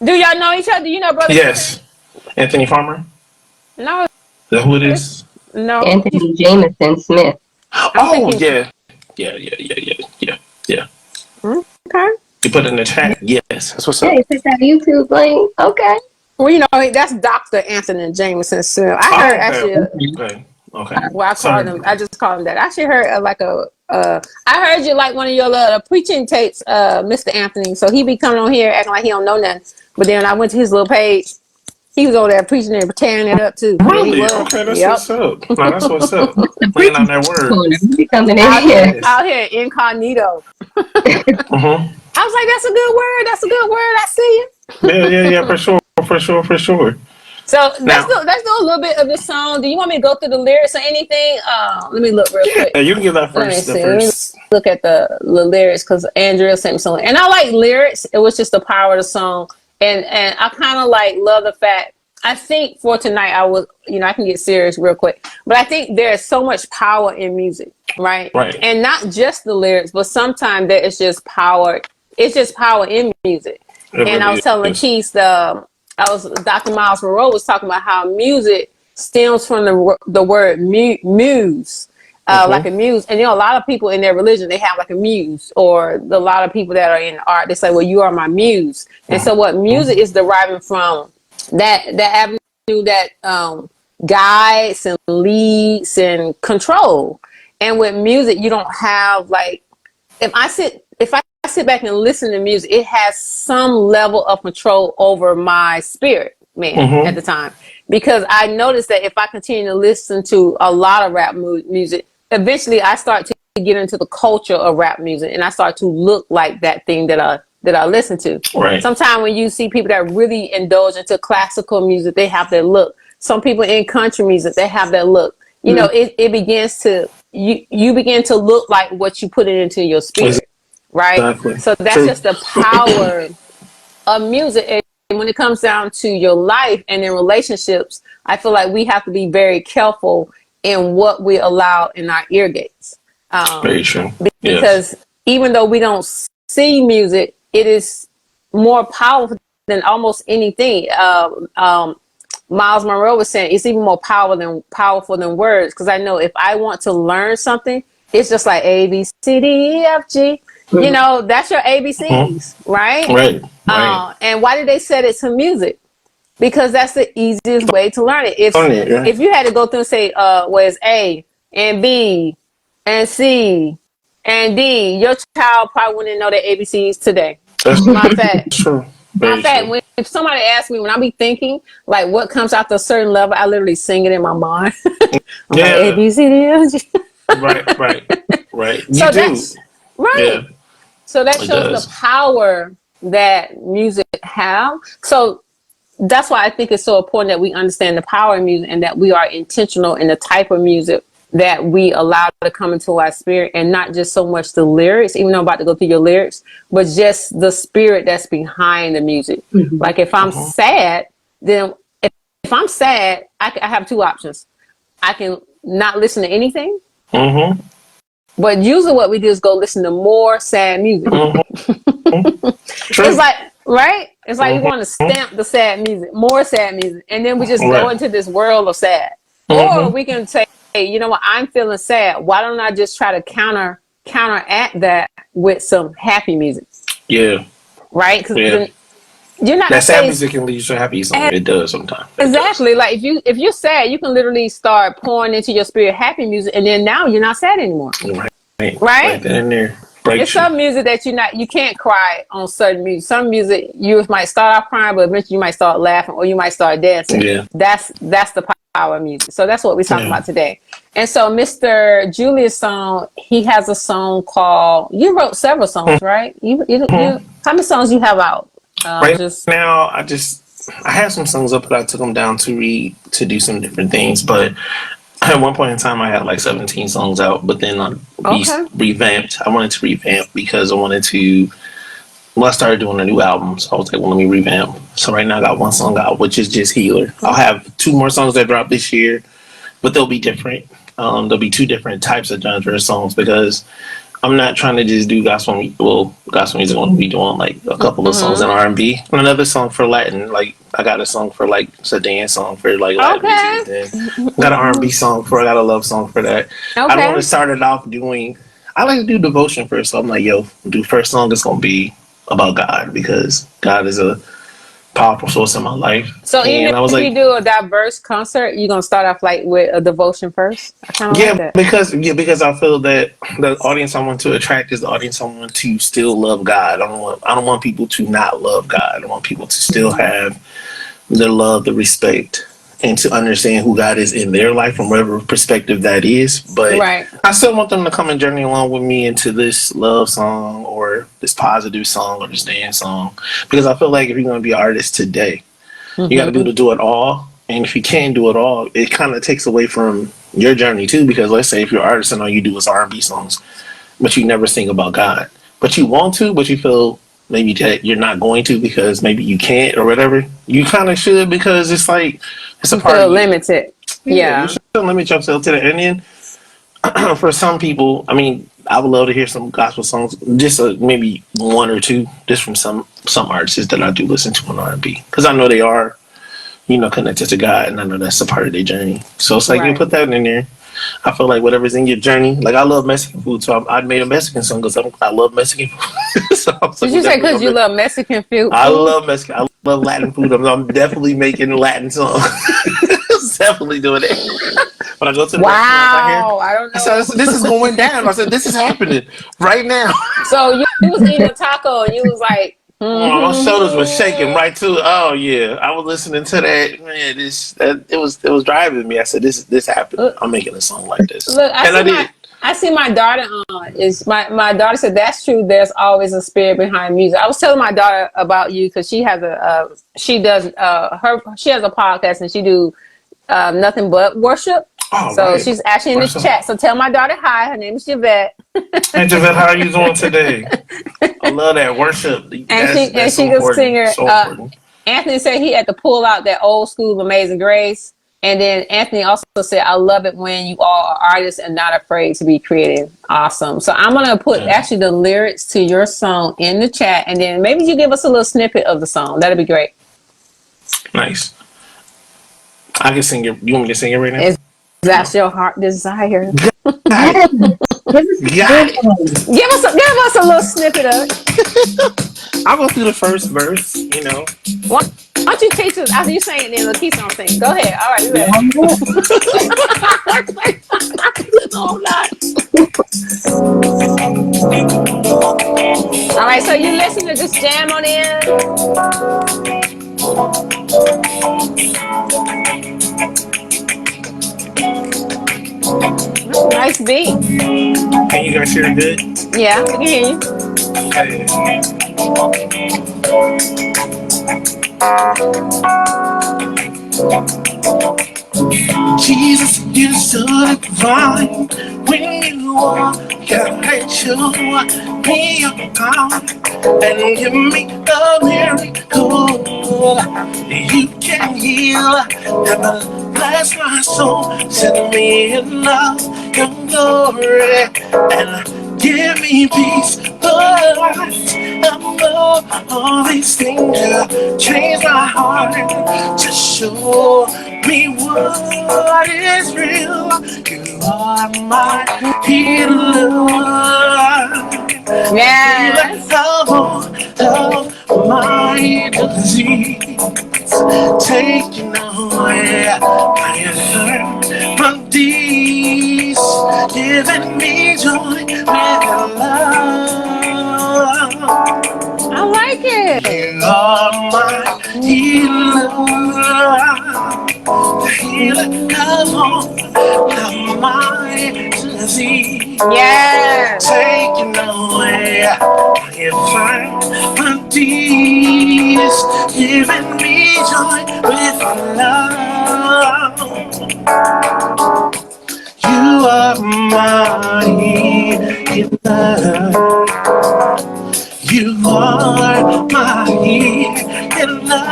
Do y'all know each other? Do you know brother? Yes. Anthony Farmer? No. Is that who it is? No. Anthony Jameson Smith. Oh, yeah. Yeah. Okay. You put it in the chat? Yes. That's what's up. Hey, put that YouTube link. Okay. Well, that's Dr. Anthony Jameson Smith. I heard actually. Okay. Well, I just called him that. I actually heard I heard you like one of your preaching tapes, Mr. Anthony. So he be coming on here acting like he don't know nothing. But then I went to his little page. He was over there preaching and tearing it up too. Really? Okay, that's what's up. No, that's what's up. Laying on that word. Out here incognito. I was like, that's a good word. That's a good word. I see you. Yeah, for sure. So let's do a little bit of the song. Do you want me to go through the lyrics or anything? Let me look real quick. Yeah, you can give that first. Let me look at the lyrics because Andrea sent me something. And I like lyrics. It was just the power of the song. And I kind of love the fact, I think for tonight, I can get serious real quick. But I think there's so much power in music, right? Right. And not just the lyrics, but sometimes there is just power. It's just power in music. And I was telling LaChish, Dr. Miles Monroe was talking about how music stems from the word muse, like a muse. And a lot of people in their religion, they have like a muse, or a lot of people that are in art, they say, well, you are my muse. And so what music is deriving from that avenue that guides and leads and control. And with music, you don't have if I sit back and listen to music, it has some level of control over my spirit, at the time. Because I noticed that if I continue to listen to a lot of rap music, eventually I start to get into the culture of rap music, and I start to look like that thing that I listen to. Right. Sometimes when you see people that really indulge into classical music, they have that look. Some people in country music, they have that look. It begins to you begin to look like what you put it into your spirit. Right. Exactly. So that's just the power of music. And when it comes down to your life and in relationships, I feel like we have to be very careful in what we allow in our ear gates. Very true. Because even though we don't see music, it is more powerful than almost anything. Miles Monroe was saying it's even more powerful than words. Because I know if I want to learn something, it's just like A, B, C, D, E, F, G. That's your ABCs, right? Right. And why did they set it to music? Because that's the easiest way to learn it. If you had to go through and say, it's A and B and C and D, your child probably wouldn't know their ABCs today. That's my fact. True. My fact, if somebody asks me, when I be thinking, like what comes after a certain level, I literally sing it in my mind. Yeah. A, B, C, D, F, G. Right. So that's right. Yeah. So that shows the power that music have. So that's why I think it's so important that we understand the power of music and that we are intentional in the type of music that we allow to come into our spirit, and not just so much the lyrics, even though I'm about to go through your lyrics, but just the spirit that's behind the music. Like if I'm sad, then if I'm sad, I have two options. I can not listen to anything, but usually what we do is go listen to more sad music. It's like, right? It's like we want to stamp the sad music, more sad music, and then we just go into this world of sad. Or we can say, hey, you know what? I'm feeling sad. Why don't I just try to counteract that with some happy music? Yeah. Right? Because you're not that sad music can lead you to happy song. It does sometimes. Exactly. Like if you're sad, you can literally start pouring into your spirit happy music, and then now you're not sad anymore. Right? Right then and there. It's some music that you can't cry on certain music. Some music you might start off crying, but eventually you might start laughing or you might start dancing. Yeah. That's the power of music. So that's what we're talking about today. And so Mr. Julius song, he has a song called, you wrote several songs, right? You how many songs you have out? Now I have some songs up, but I took them down to do some different things. But at one point in time, I had like 17 songs out, but then I revamped. I wanted to revamp because I started doing a new album. So I was like, well, let me revamp. So right now I got one song out, which is just Healer. I'll have 2 more songs that drop this year, but they'll be different. There'll be 2 different types of genre songs because I'm not trying to just do gospel music. Well, gospel music, I'm going to be doing like a couple of songs in R&B. And another song for Latin. Like I got a song for like, it's a dance song for like Latin music. Then I got an R&B song I got a love song for that. I don't want to start it off I like to do devotion first. So I'm like, the first song is going to be about God because God is a powerful source in my life. So even if you do a diverse concert, you're gonna start off like with a devotion first? Because I feel that the audience I want to attract is the audience I want to still love God. I don't want people to not love God. I want people to still have the love, the respect, and to understand who God is in their life from whatever perspective that is. But I still want them to come and journey along with me into this love song or this positive song or this dance song. Because I feel like if you're going to be an artist today, you got to be able to do it all. And if you can't do it all, it kind of takes away from your journey too. Because let's say if you're an artist and all you do is R&B songs, but you never sing about God. But you want to, but you feel maybe that you're not going to because maybe you can't or whatever. You kind of should because it's like, it's a part of limited. You should limit yourself to that. And then for some people, I mean, I would love to hear some gospel songs, just maybe 1 or 2, just from some artists that I do listen to on R&B, because I know they are, connected to God, and I know that's a part of their journey. So it's like you put that in there. I feel like whatever's in your journey, like I love Mexican food, so I made a Mexican song because I love Mexican food. So did you say because you love Mexican food? I love Mexican. I love Latin food. I'm definitely making a Latin song. Definitely doing it. When I go to the restaurant, I don't know. I said, this is going down. I said, this is happening right now. So you was eating a taco and you was like, my shoulders were shaking right to it. Oh yeah, I was listening to that. Man, it was driving me. I said, this happened. I'm making a song like this. Look, I see my daughter on. My daughter said that's true. There's always a spirit behind music. I was telling my daughter about you because she has she has a podcast and she do nothing but worship. So she's actually in the chat. So tell my daughter hi. Her name is Javette. Hey Javette, how are you doing today? I love that worship. She's a singer. So Anthony said he had to pull out that old school Amazing Grace. And then Anthony also said, I love it when you all are artists and not afraid to be creative. Awesome. So I'm going to put actually the lyrics to your song in the chat. And then maybe you give us a little snippet of the song. That'd be great. Nice. I can sing it. You want me to sing it right now? That's your heart desire. Got it. Give us a little snippet of it. I'll go through the first verse, Why don't you teach us after you sing it, then LaChish don't sing. Go ahead. All right, you ready? No, I'm not. All right, so you listen to just jam on in. Nice beat. Can you guys hear it good? Yeah, we can hear you. Okay. Jesus, you're so divine. When you walk, God, let you be your power and give me a miracle. You can heal, never bless my soul, set me in love, your glory, and give me peace. But I know all these things will change my heart to show me what is real. You are my healer. Healer Yes. of my disease, taking away my infirmities, giving me joy with love. I like it. You are my healer, the healer of my disease, Yes. taking away my infirmities, giving me joy with love. You are my healer. You are my healer.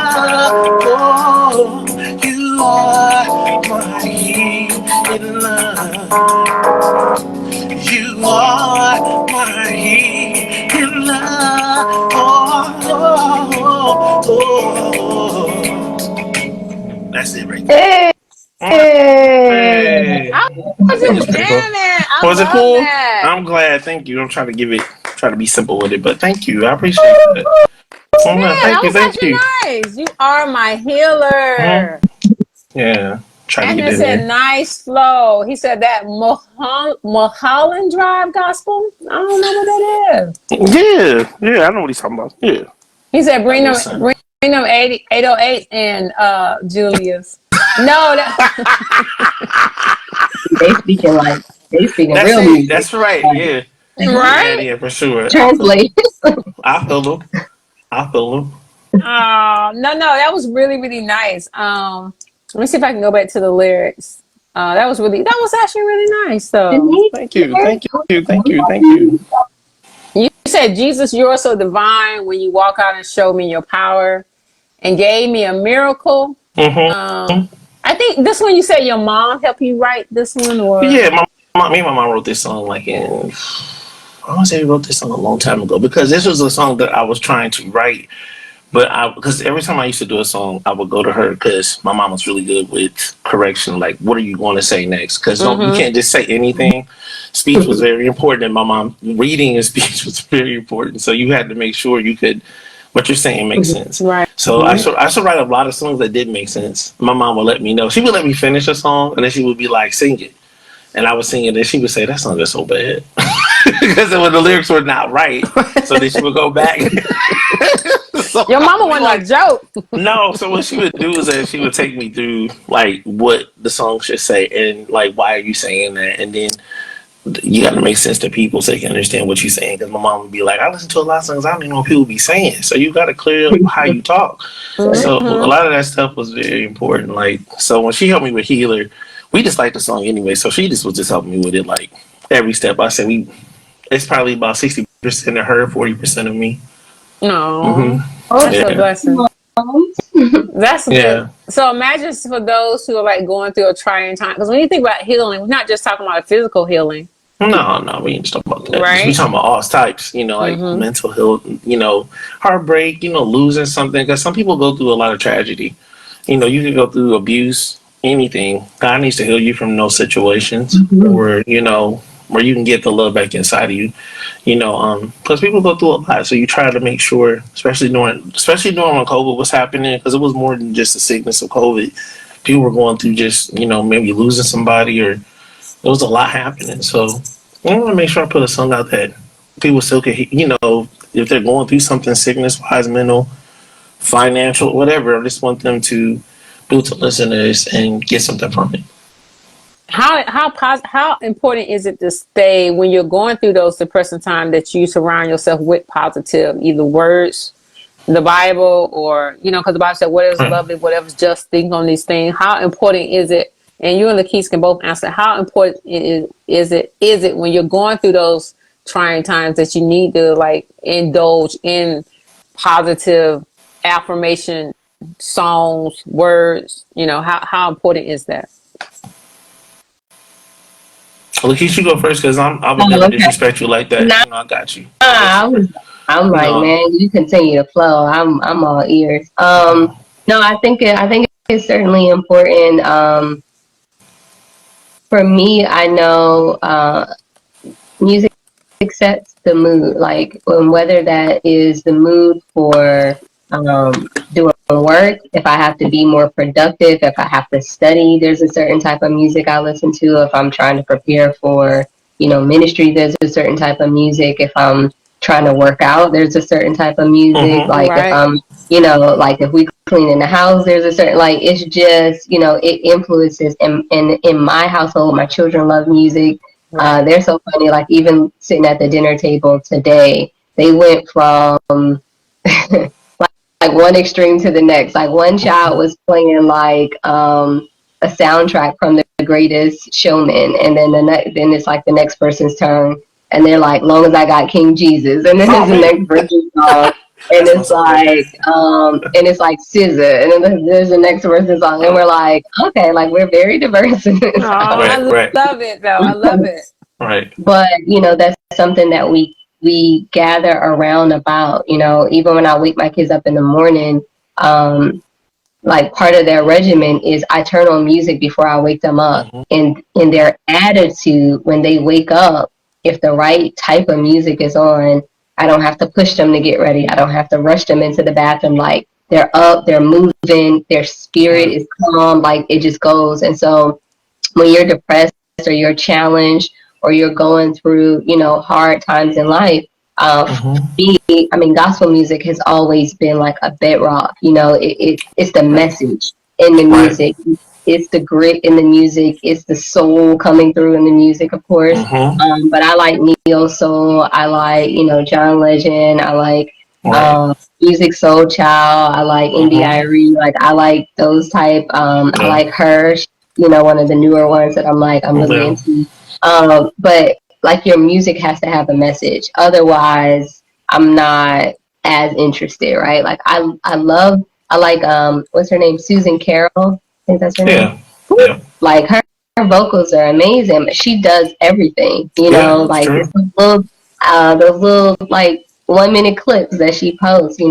Oh, you are my healer. You are my healer. Oh, that's it right there. Hey, hey. Hey. I was That just was pretty cool. jamming. I Was it love cool? that. I'm glad. Thank you. I'm trying to try to be simple with it, but thank you. I appreciate that. Oh, Man, no, that thank you. was Thank you. actually nice. You are my Mhm. healer. Yeah. Trying to And get it in said there. nice flow. He said that Mulholland Drive gospel. I don't know what that is. Yeah. Yeah. I know what he's talking about. Yeah. He said That bring makes them sense. 808 and Julius. No, that They speaking like they speaking That's real it. music. That's right. Like, Yeah. Yeah. right? Yeah. For sure. I feel him. translate. I feel him. I feel him. No, that was really, really nice. Let me see if I can go back to the lyrics. That was actually really nice though. Thank you. Thank you. Thank you. Thank you. You said, Jesus, you're so divine when you walk out and show me your power and gave me a miracle. Mm-hmm. I think this one you said your mom helped you write this one or Yeah. Me and my mom wrote this song like in. I want to say we wrote this song a long time ago because this was a song that I was trying to write. But because every time I used to do a song, I would go to her because my mom was really good with correction. Like, what are you going to say next? Because you mm-hmm. can't just say anything. Speech was very important, and my mom reading and speech was very important. So you had to make sure what you're saying makes sense. Right. So I should write a lot of songs that did make sense. My mom would let me know. She would let me finish a song, and then she would be like, "Sing it," and I would sing it, and she would say, "That song is so bad," because when the lyrics were not right. So then she would go back. So Your I mama would be wasn't like, a joke. no, so what she would do is that she would take me through like what the song should say and like why are you saying that, and then you got to make sense to people so they can understand what you're saying. Because my mom would be like, I listen to a lot of songs I don't even know what people be saying, so you got to clear up how you talk. So a Mm-hmm. lot of that stuff was very important. Like so when she helped me with Healer, we just liked the song anyway, so she just was just helping me with it like every step. I said it's probably about 60% of her, 40% of me. No, Hmm. that's a Yeah, blessing. That's good. yeah. So imagine for those who are like going through a trying time, because when you think about healing, we're not just talking about a physical healing, No, we ain't just talking about that. We right? talking about all types, like Mm-hmm. mental health, heartbreak, losing something. Because some people go through a lot of tragedy. You can go through abuse, anything. God needs to heal you from those situations where you can get the love back inside of you. Because people go through a lot, so you try to make sure, especially during when COVID was happening, because it was more than just the sickness of COVID. People were going through just maybe losing somebody or there was a lot happening. So I want to make sure I put a song out that people still can, if they're going through something sickness wise, mental, financial, whatever. I just want them to be able to listen to this and get something from it. How important is it to stay when you're going through those depressing times that you surround yourself with positive either words, the Bible, or because the Bible said whatever's Right. lovely, whatever's just, think on these things. How important is it and you and LaChish can both answer, how important is it when you're going through those trying times that you need to like indulge in positive affirmation songs, words? How important is that? LaChish, you go first because I would never disrespect you like that. Nah, I got you. I'm like, man, you continue to flow. I'm all ears. No, I think it's certainly important. For me, I know music sets the mood. Like whether that is the mood for doing work, if I have to be more productive, if I have to study, there's a certain type of music I listen to. If I'm trying to prepare for, ministry, there's a certain type of music. If I'm trying to work out, there's a certain type of music. Like if Right. I'm, like if we clean in the house, there's a certain, like, it's just, it influences. And in my household, my children love music. Right. They're so funny. Like even sitting at the dinner table today, they went from like one extreme to the next. Like one child was playing like a soundtrack from The Greatest Showman, and then then it's like the next person's turn, and they're like, "Long as I got King Jesus," and then there's the next person's song. And it's like scissor, and then there's the next person's song, and we're like, okay, like we're very diverse in this Oh, I love it though. I love it. Right. But that's something that we gather around about. Even when I wake my kids up in the morning, like part of their regimen is I turn on music before I wake them up. And in their attitude when they wake up, if the right type of music is on, I don't have to push them to get ready. I don't have to rush them into the bathroom. Like they're up, they're moving, their spirit is calm, like it just goes. And so when you're depressed or you're challenged or you're going through, hard times in life, gospel music has always been like a bedrock. It's the message in the music. It's the grit in the music. It's the soul coming through in the music, of course. But I like neo soul. I like, John Legend. I like Music Soul Child. I like Indie Irie. Like I like those type. I like her. One of the newer ones that I'm really into. But like your music has to have a message. Otherwise, I'm not as interested, right? Like I like what's her name? Susan Carroll. I think that's her name. Yeah. Like her vocals are amazing, but she does everything. Like those little like 1-minute clips that she posts.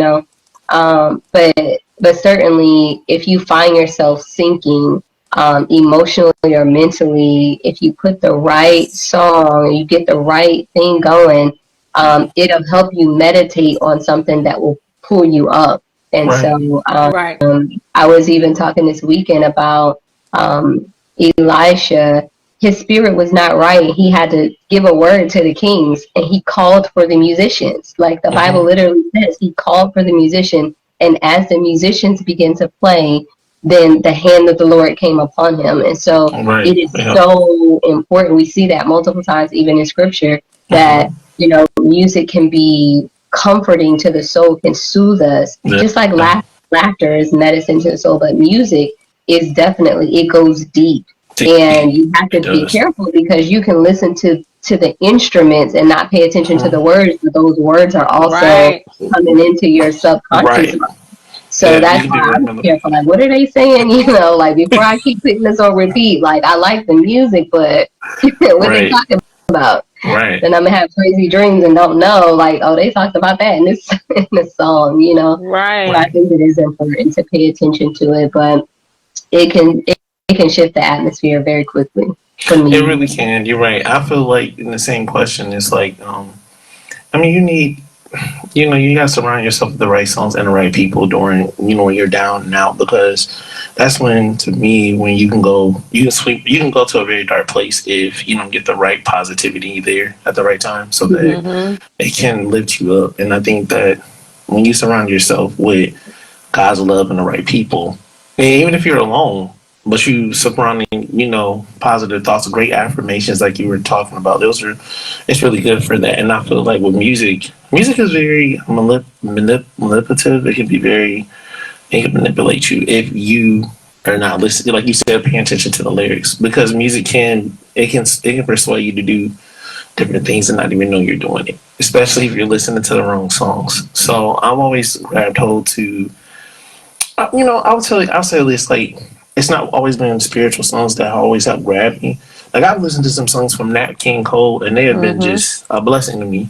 But certainly if you find yourself sinking emotionally or mentally, if you put the right song, you get the right thing going, it'll help you meditate on something that will pull you up. And so I was even talking this weekend about Elisha. His spirit was not right. He had to give a word to the kings, and he called for the musicians. Like the Bible literally says, he called for the musician, and as the musicians began to play, then the hand of the Lord came upon him. And so it is so important. We see that multiple times, even in scripture, that, music can be comforting to the soul, can soothe us, just like laughter is medicine to the soul. But music is definitely, it goes deep. And you have to be careful because you can listen to the instruments and not pay attention to the words, but those words are also coming into your subconscious mind. So that's why I'm careful. Like, what are they saying? Like before I keep putting this on repeat, like I like the music, but what are they talking about? Then I'm gonna have crazy dreams and don't know, like, oh, they talked about that in this song, Right. So I think it is important to pay attention to it, but it can shift the atmosphere very quickly for me. It really can. You're right. I feel like in the same question, it's like, you need, you got to surround yourself with the right songs and the right people during, when you're down and out, because that's when, to me, when you can go to a very dark place if you don't get the right positivity there at the right time, so that it can lift you up. And I think that when you surround yourself with God's love and the right people, and even if you're alone, but you surrounding, positive thoughts, great affirmations like you were talking about, it's really good for that. And I feel like with music is very manipulative. It can manipulate you if you or not listening, like you said, paying attention to the lyrics, because music can persuade you to do different things and not even know you're doing it, especially if you're listening to the wrong songs. So I'm always grabbed hold to, I'll say this, like, it's not always been spiritual songs that always have grabbed me. Like, I've listened to some songs from Nat King Cole, and they have been just a blessing to me.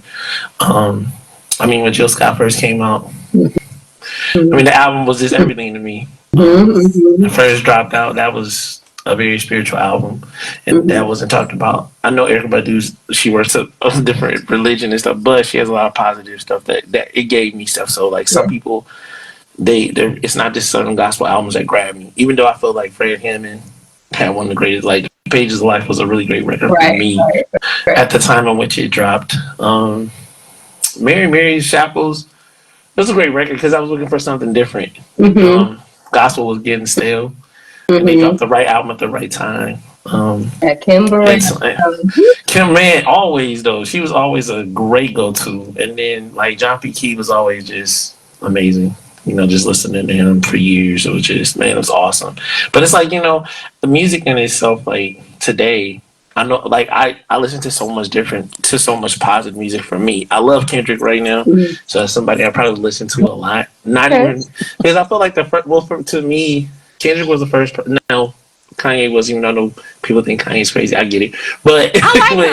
When Jill Scott first came out, the album was just everything to me. The first dropped out, that was a very spiritual album, and that wasn't talked about. I know Erykah Badu's, she works a different religion and stuff, but she has a lot of positive stuff that it gave me stuff. So like some people, it's not just certain gospel albums that grab me. Even though I feel like Fred Hammond had one of the greatest, like Pages of Life was a really great record for me at the time in which it dropped. Mary Shackles, it was a great record because I was looking for something different. Gospel was getting stale, and they dropped the right album at the right time. Kim, man, always though, she was always a great go-to, and then like John P. Key was always just amazing. Just listening to him for years, it was just, man, it was awesome. But it's like, the music in itself, like today, I know, like I listen to so much positive music for me. I love Kendrick right now, so that's somebody I probably listen to a lot. Not even because I feel like to me, Kendrick was the first. No, Kanye was, even though people think Kanye's crazy. I get it, but I like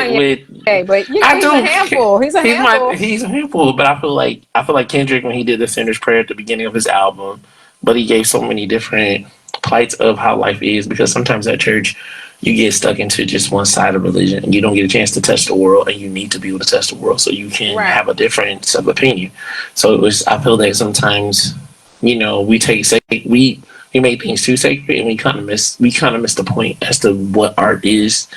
Kanye. But he's a handful. He's a handful. He's a handful. But I feel like Kendrick, when he did the Sinner's Prayer at the beginning of his album, but he gave so many different plights of how life is, because sometimes at church you get stuck into just one side of religion and you don't get a chance to touch the world, and you need to be able to touch the world so you can have a different opinion. So I feel that sometimes, we make things too sacred, and we kind of miss the point as to what art is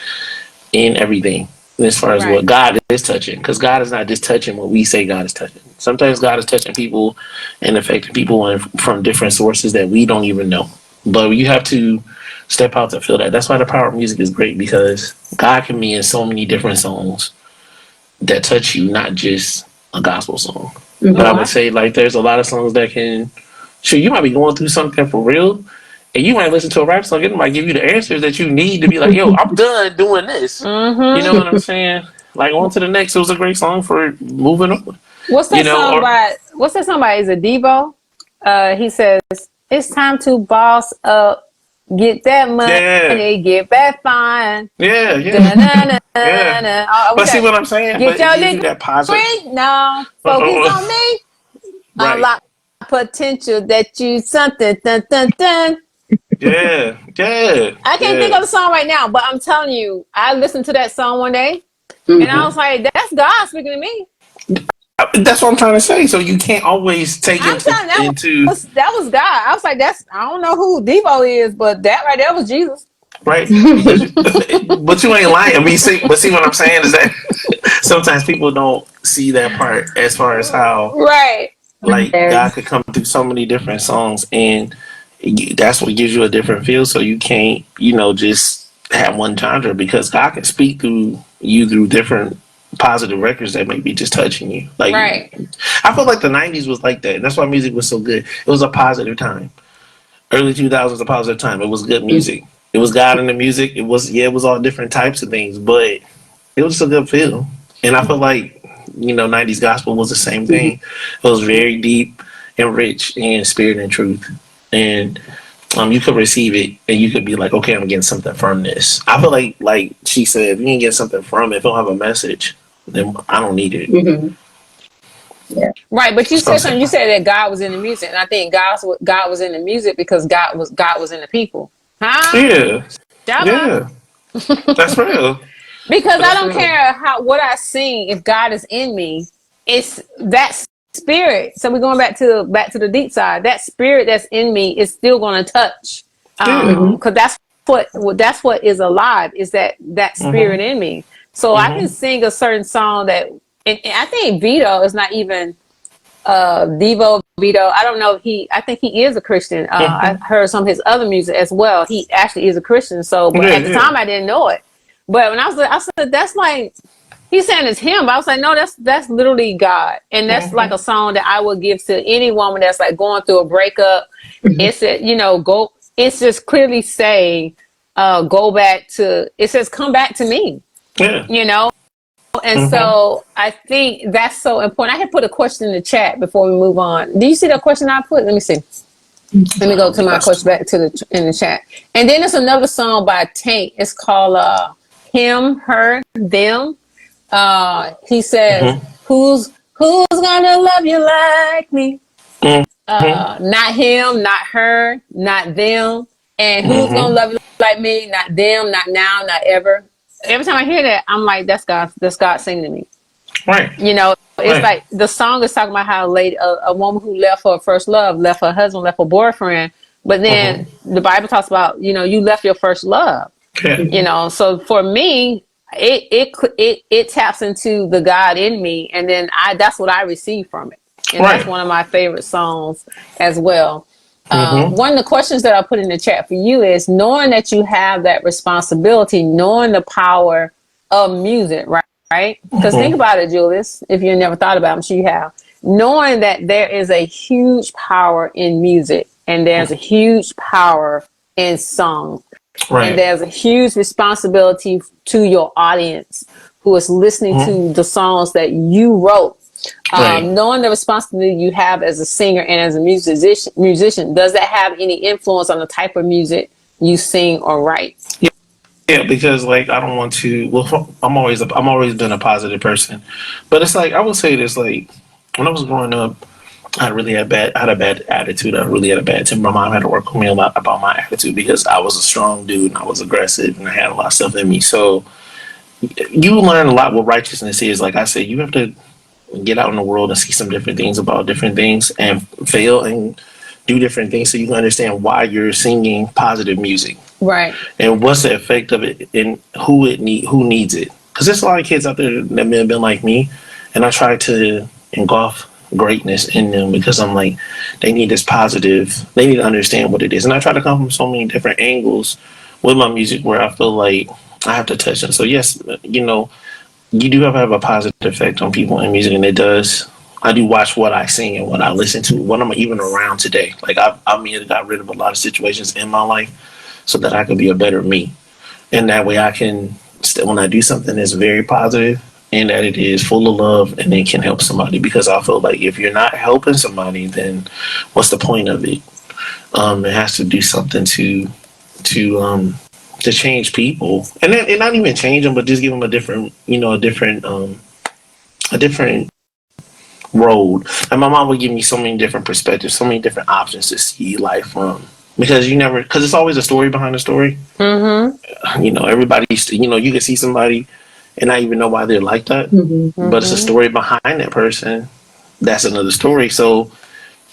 in everything, as far as what God is touching, because God is not just touching what we say God is touching. Sometimes God is touching people and affecting people from different sources that we don't even know, but you have to step out to feel that. That's why the power of music is great, because God can be in so many different songs that touch you, not just a gospel song. But I would say, like, there's a lot of songs that can, you might be going through something for real, and you might listen to a rap song, it might give you the answers that you need to be like, yo, I'm done doing this. You know what I'm saying? Like, on to the next. It was a great song for moving on. What's that song by? Is it Devo? He says, it's time to boss up. Get that money, get that fine. But see what I'm saying? Get your degree. No, focus on me. Unlock potential that you something. Dun, dun, dun. Yeah. I can't think of the song right now, but I'm telling you, I listened to that song one day, and I was like, that's God speaking to me. That's what I'm trying to say. So you can't always take it into that was God. I was like, I don't know who Devo is, but that right there was Jesus. Right. But you ain't lying. See what I'm saying is that sometimes people don't see that part, as far as how like God could come through so many different songs, and that's what gives you a different feel. So you can't, just have one genre, because God can speak through you through different positive records that may be just touching you. Like, I feel like the 90s was like that. That's why music was so good. It was a positive time. Early 2000s was a positive time. It was good music. It was God in the music. It was all different types of things, but it was a good feel. And I feel like, 90s gospel was the same thing. It was very deep and rich in spirit and truth. And you could receive it, and you could be like, okay, I'm getting something from this. I feel like she said, if you can get something from it, if it don't have a message, then I don't need it. Right, but you said something. You said that God was in the music, and I think God was in the music because God was in the people. Yeah. That's real. Because I don't care what I sing. If God is in me, it's that spirit. So we're going back to the deep side. That spirit that's in me is still going to touch, because that's what is alive, is that spirit in me. So I can sing a certain song that, and I think Vito is not even Devo Vito. I don't know. I think he is a Christian. I heard some of his other music as well. He actually is a Christian. So, but at the time I didn't know it. But when I said that's like, he's saying it's him. But I was like, no, that's literally God, and that's like a song that I would give to any woman that's like going through a breakup. It said, go it's just clearly saying, go back to, it says, come back to me, Yeah. you know? And so I think that's so important. I had put a question in the chat before we move on. Do you see that question I put? Let me see. Let me go to my question back to in the chat. And then there's another song by Tank. It's called Him, Her, Them. He says, who's gonna love you like me? Not him, not her, not them. And who's gonna love you like me? Not them, not now, not ever. Every time I hear that, I'm like, that's God singing to me. Right. You know, it's Right. like the song is talking about how a woman who left her first love, left her husband, left her boyfriend, but then the Bible talks about, you know, you left your first love. Yeah. You know, so for me, it taps into the God in me, and then that's what I receive from it, and Right. that's one of my favorite songs as well. One of the questions that I put in the chat for you is knowing that you have that responsibility, knowing the power of music, right? Right? Because think about it, Julius, if you never thought about it, I'm sure you have. Knowing that there is a huge power in music, and there's a huge power in song, Right. and there's a huge responsibility to your audience who is listening to the songs that you wrote. Right. Knowing the responsibility you have as a singer and as a musician, does that have any influence on the type of music you sing or write? Yeah, because like I don't want to. Well, I'm always been a positive person, but it's like I will say this: like when I was growing up, I had a bad attitude. I really had a bad temper. My mom had to work with me a lot about my attitude because I was a strong dude and I was aggressive and I had a lot of stuff in me. So you learn a lot what righteousness is. Like I said, you have to get out in the world and see some different things about different things and fail and do different things so you can understand why you're singing positive music. Right. And what's the effect of it and who needs it. Because there's a lot of kids out there that may have been like me, and I try to engulf greatness in them because I'm like, they need this positive, they need to understand what it is. And I try to come from so many different angles with my music where I feel like I have to touch them. So yes, you know, you do have a positive effect on people in music, and it does. I do watch what I sing and what I listen to, what I'm even around today. Like I mean, got rid of a lot of situations in my life so that I could be a better me. And that way I can, when I do something that's very positive and that it is full of love and it can help somebody, because I feel like if you're not helping somebody, then what's the point of it? It has to do something to change people, and not even change them, but just give them a different, a different road. And my mom would give me so many different perspectives, so many different options to see life from. Because because it's always a story behind the story. You know, everybody's, you know, you can see somebody and not even know why they're like that, but it's a story behind that person. That's another story. So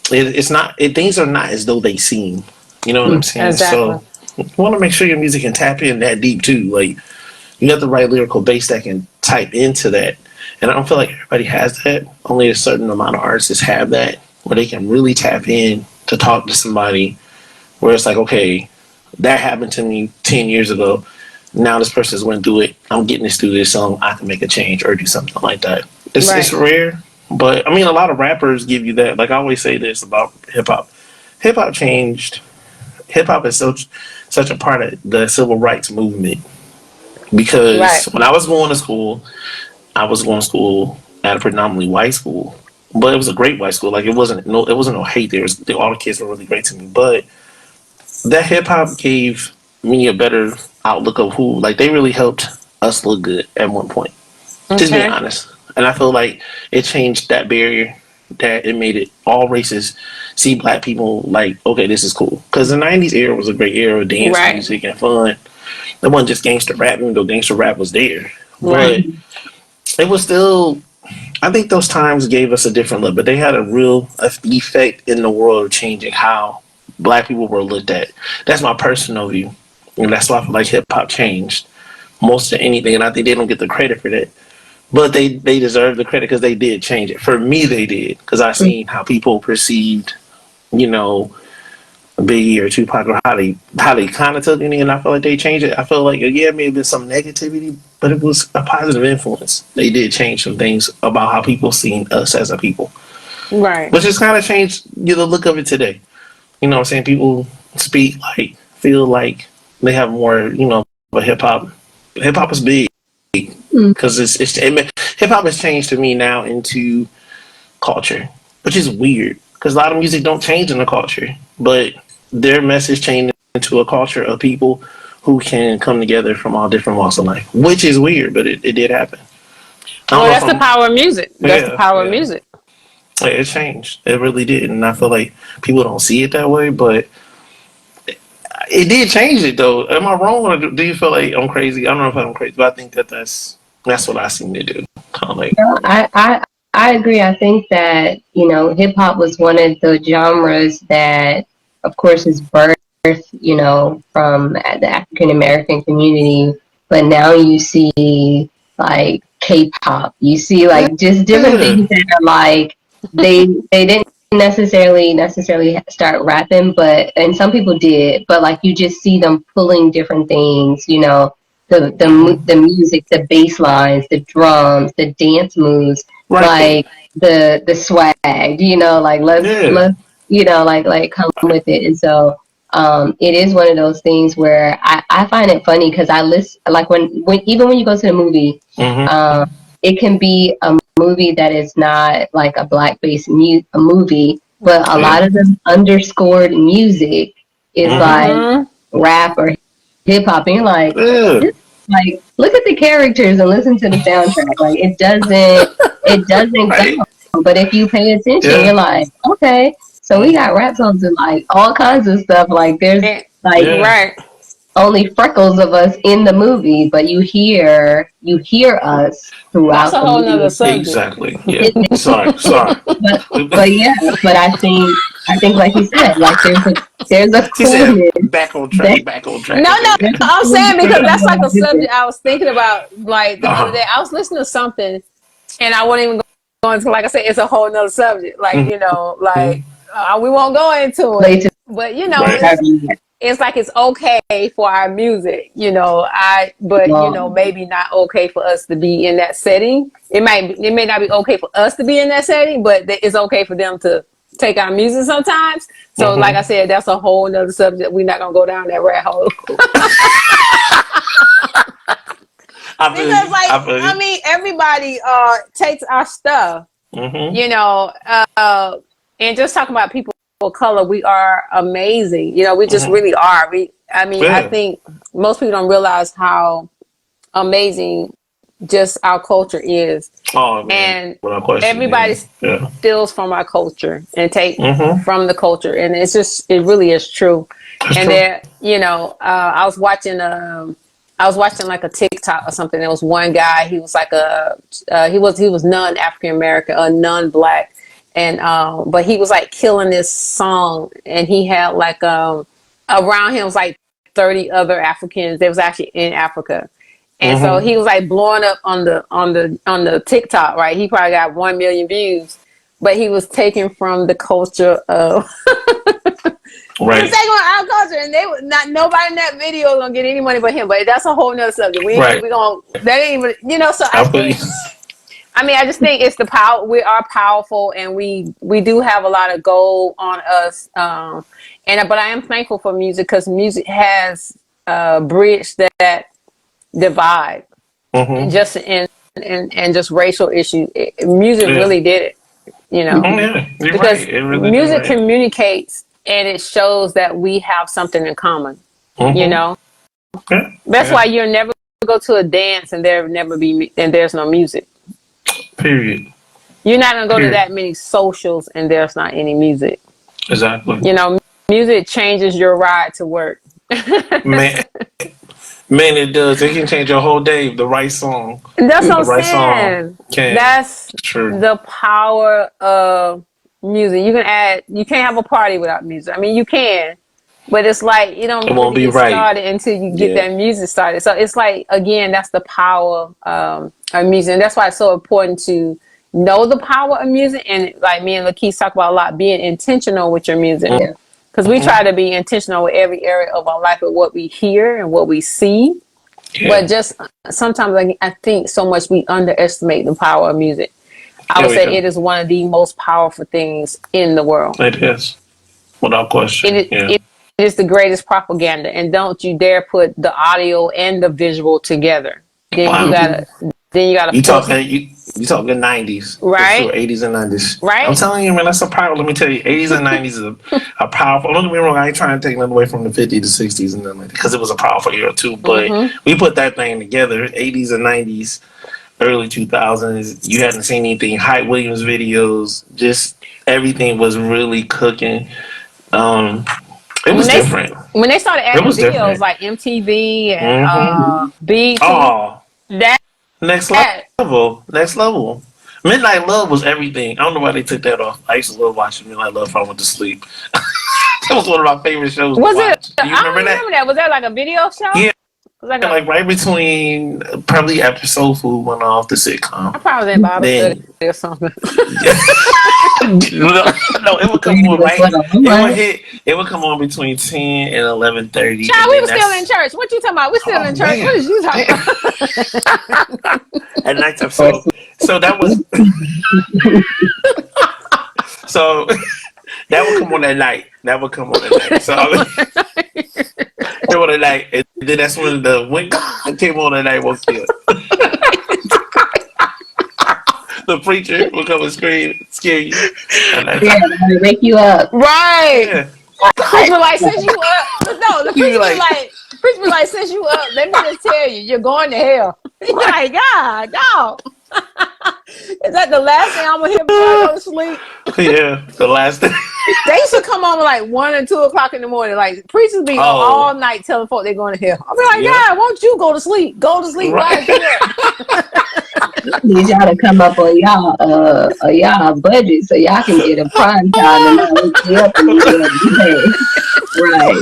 it's not, things are not as though they seem. You know what I'm saying? Exactly. So you want to make sure your music can tap in that deep too. Like you got the right lyrical base that can type into that. And I don't feel like everybody has that. Only a certain amount of artists have that, where they can really tap in to talk to somebody where it's like, okay, that happened to me 10 years ago. Now this person's went through it. I'm getting this through this song. I can make a change or do something like that. It's rare, but I mean, a lot of rappers give you that. Like I always say this about hip hop. Hip hop changed. Hip hop is such a part of the civil rights movement, because when I was going to school, I was going to school at a predominantly white school, but it was a great white school. Like it wasn't no hate there. All the kids were really great to me, but that hip hop gave me a better outlook of who, like, they really helped us look good at one point. Just being honest. And I feel like it changed that barrier, that it made it all races see black people like, okay, this is cool. Because the 90s era was a great era of dance music and fun. It wasn't just gangster rap, even though gangster rap was there. But it was still, I think those times gave us a different look, but they had a real effect in the world of changing how black people were looked at. That's my personal view. And that's why I feel like hip hop changed most of anything. And I think they don't get the credit for that. But they deserve the credit because they did change it. For me, they did. Because I seen how people perceived, you know, Biggie or Tupac, or how they kind of took it, and I feel like they changed it. I feel like, yeah, it may have been some negativity, but it was a positive influence. They did change some things about how people seen us as a people. Right. Which has kind of changed the look of it today. You know what I'm saying? People speak like, feel like they have more, but hip hop. Hip hop is big because hip hop has changed to me now into culture, which is weird because a lot of music don't change in the culture, but their message changed into a culture of people who can come together from all different walks of life, which is weird, but it did happen. Well, that's the power of music. That's the power of music. It changed. It really did, and I feel like people don't see it that way, but it did change it though. Am I wrong, or do you feel like I'm crazy? I don't know if I'm crazy, but I think that's what I seem to do. Kind of like. No, I agree. I think that hip hop was one of the genres that, of course, is birthed from the African American community, but now you see like K-pop, you see like just different things that are like they didn't necessarily start rapping, and some people did, but like you just see them pulling different things, the music, the bass lines, the drums, the dance moves, like the swag, like let's like come with it. And so it is one of those things where I find it funny because I listen, like when even when you go to the movie, it can be a movie that is not like a black based movie, but a lot of the underscored music is like rap or hip hop, and you're like, like look at the characters and listen to the soundtrack. Like it doesn't go. But if you pay attention, you're like, okay, so we got rap songs and like all kinds of stuff. Like there's like only freckles of us in the movie, but you hear us throughout. That's a whole nother subject. Exactly. Yeah. sorry. But I think like you said, like there's a coolness. Back on track. No, I'm saying because that's like a subject I was thinking about like the other day. I was listening to something and I wouldn't even go into, like I said, it's a whole nother subject. Like, we won't go into it. But it's like it's okay for our music, but maybe not okay for us to be in that setting. It may not be okay for us to be in that setting, but it's okay for them to take our music sometimes. So like I said, that's a whole nother subject. We're not gonna go down that rat hole. I mean everybody takes our stuff, and just talking about people of color, we are amazing. We just really are. I think most people don't realize how amazing just our culture is. And everybody steals from our culture and take from the culture, and it really is true. There, I was watching like a TikTok or something. There was one guy. He was like he was non-African American, non-black. And but he was like killing this song, and he had like around him was like 30 other Africans that was actually in Africa, and so he was like blowing up on the TikTok, right? He probably got 1 million views, but he was taken from the culture of he was taking on our culture, and they would not nobody in that video gonna get any money but him. But that's a whole nother subject. We gonna that ain't even So I just think it's the power. We are powerful, and we do have a lot of gold on us. But I am thankful for music because music has bridged that divide, and just racial issues. Music really did it, because music communicates and it shows that we have something in common. That's why you'll never go to a dance and there's no music. Period. You're not gonna go to that many socials and there's not any music. Exactly. Music changes your ride to work. Man, it does. It can change your whole day. The right song. That's what I'm saying. That's the power of music. You can't have a party without music. I mean, you can, but it's like it won't be started until you get that music started. So it's like, again, that's the power of music, and that's why it's so important to know the power of music. And like me and LaChish talk about a lot, being intentional with your music, because we try to be intentional with every area of our life with what we hear and what we see. But just sometimes I think so much we underestimate the power of music. I would say it is one of the most powerful things in the world. It is, without question. is the greatest propaganda, and don't you dare put the audio and the visual together. Then Wow. you gotta You force talking you talking 90s, right, for sure, 80s and 90s. right. I'm telling you, man, that's a power. Let me tell you, 80s and 90s is a powerful. Don't get me wrong, I ain't trying to take nothing away from the 50s, the 60s, and nothing like that, because it was a powerful era too. But we put that thing together, 80s and 90s, early 2000s. You hadn't seen anything. Hype Williams videos, just everything was really cooking. It was different. When they started It adding was videos different. like MTV and BT, Oh, that next level. Next level. Midnight Love was everything. I don't know why they took that off. I used to love watching Midnight Love if I went to sleep. That was one of my favorite shows to was it? watch. Do you I don't remember remember that. Was that like a video show? Yeah. Was that Like right between, probably after Soul Food went off, the sitcom. I probably was in Bible study or something. No, it would come on right. It would come on between 10 and 11:30. Child, we were still in church. What you talking about? We're still in church. Man. What is you talking about? At nighttime. So that was so that would come on at night. So it would at night. And then that's when when God came on at night, woke you up. The preacher would come and scream, scare you. Yeah, to wake you up. Right. Yeah. Preacher was like, since you up. No, the preacher was like, since you up, let me just tell you, you're going to hell. You're like, God, no. Is that the last thing I'm gonna hear before I go to sleep? Yeah, the last thing. They used to come on like 1 and 2 o'clock in the morning. Like preachers be on all night telling folk they're going to hell. I'll be like, God, won't you go to sleep? Go to sleep. Right. Need y'all to come up on y'all budget so y'all can get a prime time and not wake me up and right.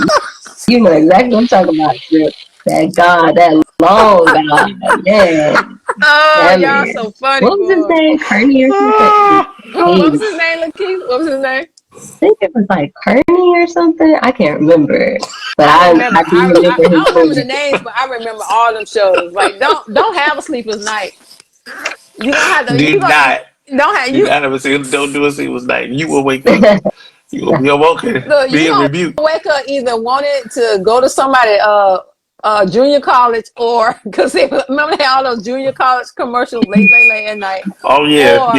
You know exactly what I'm talking about, Trip. That God, that long God, man. Oh, y'all so funny. What was his name? Kearney or something? What was his name, LaChish? What was his name? I think it was like Kearney or something. I can't remember. But I do remember I don't remember the names, but I remember all them shows. Like, don't have a sleepless night. You don't have to. Don't do a sleepless night. You will wake up. You will be awoken. Look, you gonna wake up either wanted to go to somebody junior college, or because remember they had all those junior college commercials late at night. Oh yeah,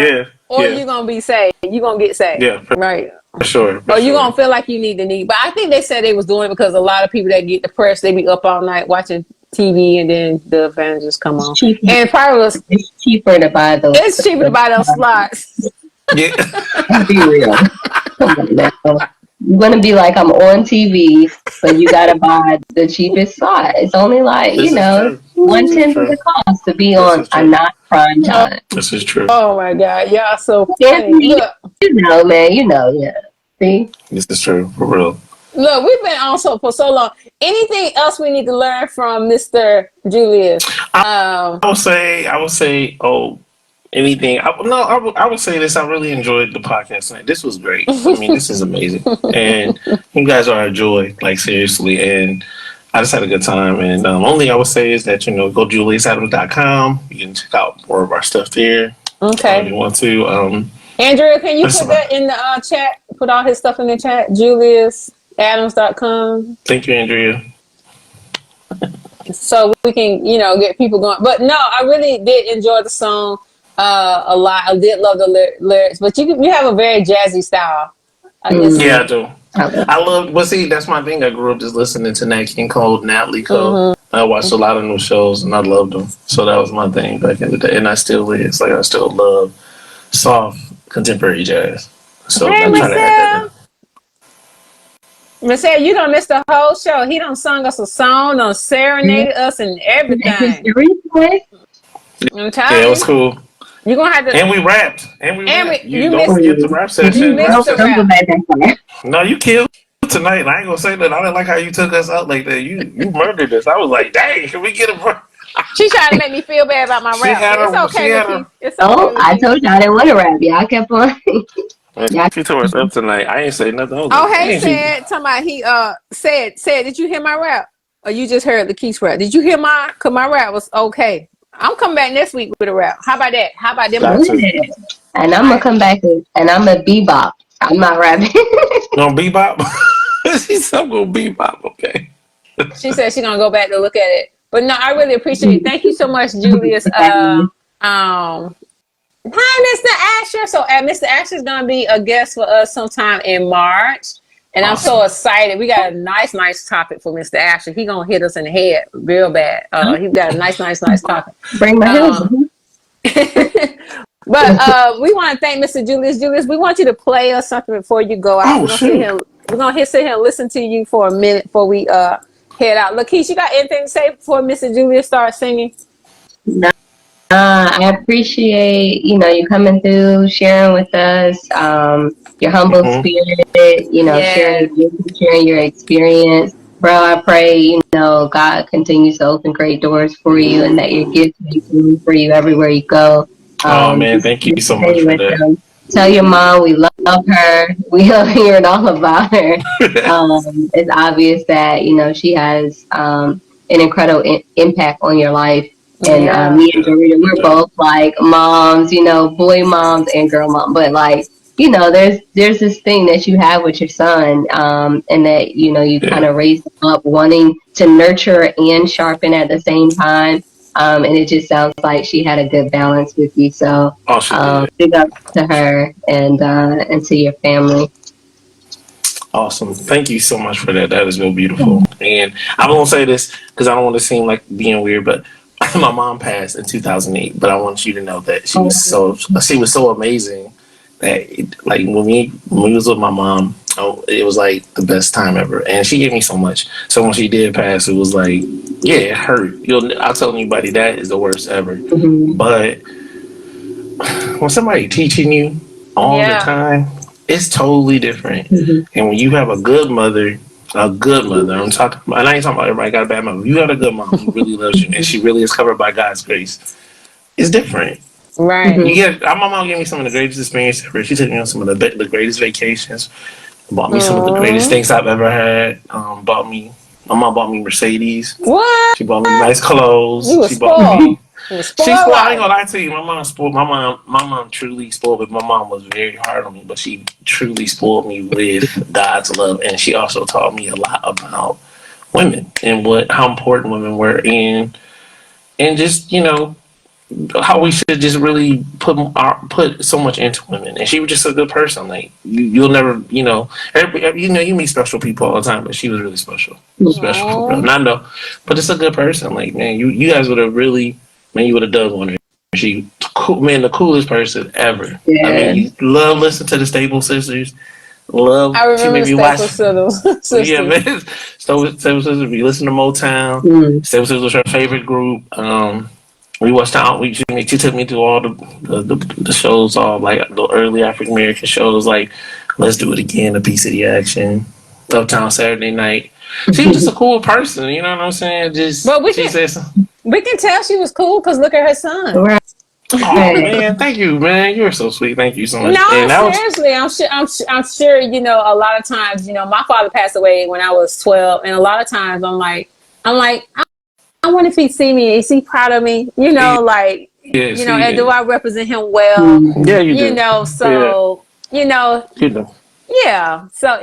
or you're gonna be saved. You're gonna get saved. Yeah, right. For sure. Or you're gonna feel like you need the need. But I think they said they was doing it because a lot of people that get depressed, they be up all night watching TV, and then the evangelists come on. And probably it's cheaper to buy those. It's cheaper to buy those slots. Yeah. Be real. Come on now. You're gonna be like, I'm on TV, but you gotta buy the cheapest slot. It's only like, 1/10 of the cost to be on a not prime time. This is true. Oh my God, y'all so funny. Look, man, yeah. See? This is true, for real. Look, we've been on for so long. Anything else we need to learn from Mr. Julius? I would say, anything. I would say this. I really enjoyed the podcast tonight. This was great. I mean, this is amazing. And you guys are a joy, like seriously. And I just had a good time. And only I would say is that, go juliusadams.com. You can check out more of our stuff there. Okay. If you want to. Andrea, can you put that in the chat? Put all his stuff in the chat. juliusadams.com. Thank you, Andrea. So we can, get people going. But no, I really did enjoy the song a lot. I did love the lyrics. But you have a very jazzy style. I guess. Yeah, I do. I love. Well, see, that's my thing. I grew up just listening to Nat King Cole, Natalie Cole. I watched a lot of new shows, and I loved them. So that was my thing back in the day, and I still is. Like, I still love soft contemporary jazz. So hey, I'm trying to add that in. Marcel, you done missed the whole show. He done sung us a song, done serenaded us and everything. I'm telling you. Yeah, it was cool. You're gonna have to. And we rapped. You don't forget the rap session. You missed the rap. No, you killed tonight. I ain't gonna say that. I didn't like how you took us out like that. You murdered us. I was like, dang, can we get a break? She tried to make me feel bad about my rap. It's okay. It's okay. I told you I didn't want to rap. Y'all kept on. She tore us up tonight. I ain't say nothing. Hey, talking about he said, did you hear my rap? Or you just heard LaChish rap? Did you hear mine? Cause my rap was okay. I'm coming back next week with a rap. How about that? How about them? And I'm gonna come back and I'm a bebop. I'm not rapping. No bebop. She said, I'm gonna be Bob. Okay. She said she's gonna go back to look at it. But no, I really appreciate it. Thank you so much, Julius. Hi, Mr. Asher. So Mr. Asher is gonna be a guest for us sometime in March. And I'm so excited. We got a nice topic for Mr. Asher. He gonna hit us in the head real bad. He got a nice topic. Bring my heels. But we want to thank Mr. Julius. Julius, we want you to play us something before you go out. We're gonna sit here and listen to you for a minute before we head out. LaChish, you got anything to say before Mr. Julius starts singing? No. I appreciate, you coming through, sharing with us, your humble spirit, sharing your experience. Bro, I pray, God continues to open great doors for you and that your gifts continue for you everywhere you go. Oh, man, thank you so much for that. Tell your mom we love her. We love hearing all about her. It's obvious that, she has an incredible impact on your life. And me and Joritta, we're both like moms, boy moms and girl mom. But like, there's this thing that you have with your son, and that you kind of raise him up, wanting to nurture and sharpen at the same time. And it just sounds like she had a good balance with you. So big up to her and to your family. Awesome. Thank you so much for that. That is real beautiful. And I won't say this because I don't want to seem like being weird, but my mom passed in 2008, but I want you to know that she was so amazing that when we was with my mom, it was like the best time ever, and she gave me so much. So when she did pass, it was like, yeah, it hurt. I'll tell anybody that is the worst ever. But when somebody teaching you all the time, it's totally different. And when you have a good mother, I'm talking about, and I ain't talking about everybody got a bad mom. You got a good mom who really loves you, and she really is covered by God's grace. It's different, right? My mom gave me some of the greatest experiences ever. She took me on some of the greatest vacations, bought me some of the greatest things I've ever had. My mom bought me Mercedes. What? She bought me nice clothes. She bought me. She's spoiled. I ain't gonna lie to you. My mom spoiled. My mom truly spoiled me. My mom was very hard on me, but she truly spoiled me with God's love, and she also taught me a lot about women and how important women were, and just how we should just really put so much into women. And she was just a good person. Like you'll never, you meet special people all the time, but she was really special, special for real. And I know, but it's a good person. Like man, you guys would have really. Man, you would have done one. She, the coolest person ever. Yeah. I mean, you love listening to the Staple Sisters. I remember Staple Sisters. Yeah, man. Staple Sisters. We listen to Motown. Staple Sisters was her favorite group. We watched she took me to all the shows, all like the early African American shows, like Let's Do It Again, A Piece of the Action, Uptown Saturday Night. She was just a cool person. You know what I'm saying? We can tell she was cool because look at her son. Right. Oh man, thank you, man. You're so sweet. Thank you so much. No, seriously, I'm sure. A lot of times, my father passed away when I was 12, and a lot of times I'm like, I wonder if he see me. Is he proud of me? And do I represent him well? Yeah, you do. So you do. Yeah. So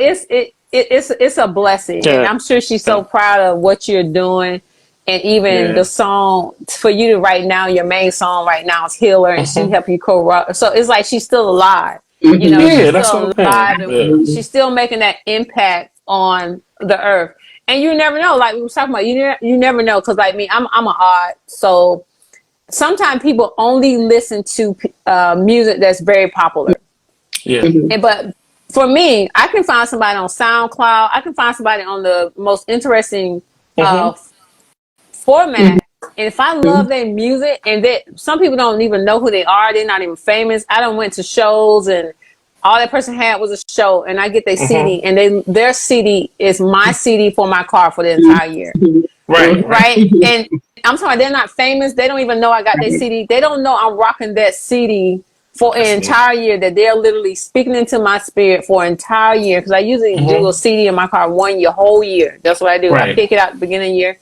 it's a blessing, and I'm sure she's so proud of what you're doing. And even the song for you to write now, your main song right now is Healer, and she helped you co-write. So it's like she's still alive. She's still alive, and she's still making that impact on the earth. And you never know, like we were talking about, you never know, because like me, I'm an odd. So sometimes people only listen to music that's very popular. Yeah. But for me, I can find somebody on SoundCloud. I can find somebody on the most interesting format, and if I love their music, and some people don't even know who they are, they're not even famous. I done went to shows, and all that person had was a show, and I get their CD, and their CD is my CD for my car for the entire year. Right. And I'm sorry, they're not famous. They don't even know I got their CD. They don't know I'm rocking that CD for an entire year, that they're literally speaking into my spirit for an entire year. Because I usually do a CD in my car whole year. That's what I do. I pick it out at the beginning of the year.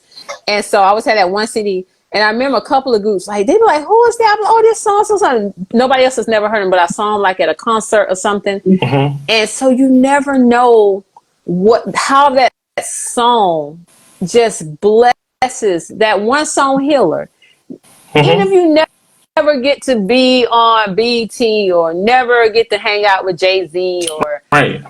And so I always had that one CD. And I remember a couple of groups, like, they be like, who is that? I'm like, oh, this song. Nobody else has never heard him, but I saw him like at a concert or something. And so you never know how that song just blesses that one song healer. Even if you never get to be on BT or never get to hang out with Jay-Z or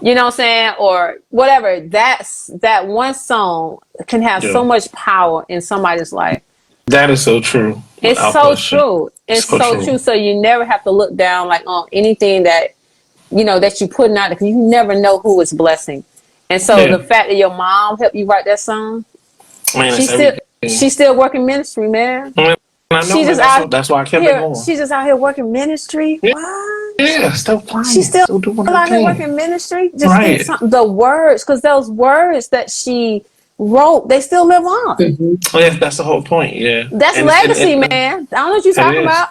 you know what I'm saying, or whatever, that one song can have so much power in somebody's life. That is so true. It's so true. It's so true. So you never have to look down like on anything that that you putting out, because you never know who is blessing. And so the fact that your mom helped you write that song, man, she's still working ministry, man. I know, that's why I kept it going. She's just out here working ministry. Yeah. What? Yeah, still playing. She's still doing out here working ministry. Just think the words, because those words that she wrote, they still live on. Mm-hmm. Oh, yeah, that's the whole point. Yeah, that's legacy, man. I don't know what you're talking about.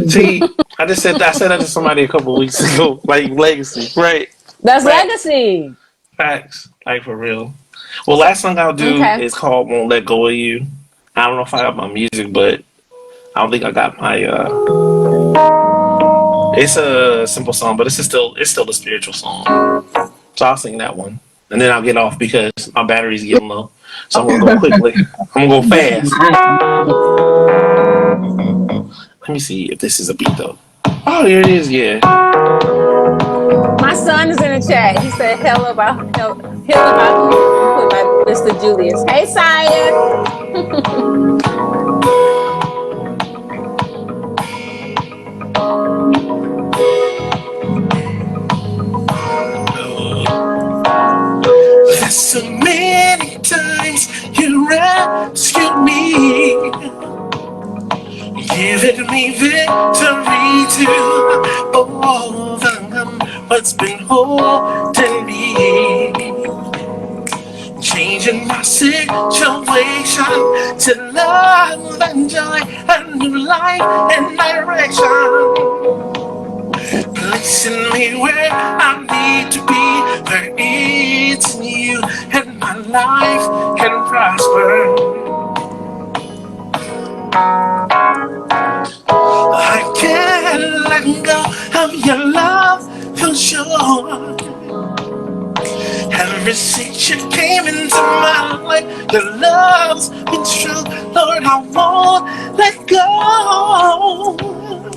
See, I said that to somebody a couple weeks ago. Like legacy, right? That's legacy. Facts, like for real. Well, last song I'll do is called "Won't Let Go of You." I don't know if I got my music, but I don't think I got my. It's a simple song, but it's still a spiritual song. So I'll sing that one, and then I'll get off because my battery's getting low. So I'm gonna go quickly. I'm gonna go fast. Let me see if this is a beat though. Oh, here it is. Yeah. My son is in the chat. He said, "Hell about Mr. Julius." Hey, Sire. So many times you rescued me, giving me victory to overcome what's been holding me, changing my situation to love and joy, a new life and direction. Placing me where I need to be, where it's in you and my life can prosper. I can't let go of your love for sure. Ever since you came into my life, your love's been true. Lord, I won't let go.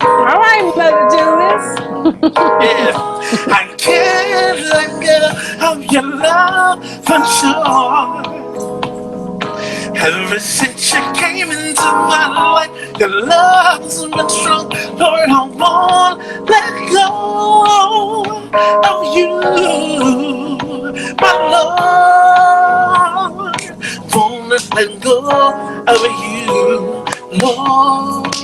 All right, Mother Julius. Yeah, I can't let go of your love for sure. Ever since you came into my life, your love's been strong. Lord, I won't let go of you, my Lord. Won't let go of you, Lord.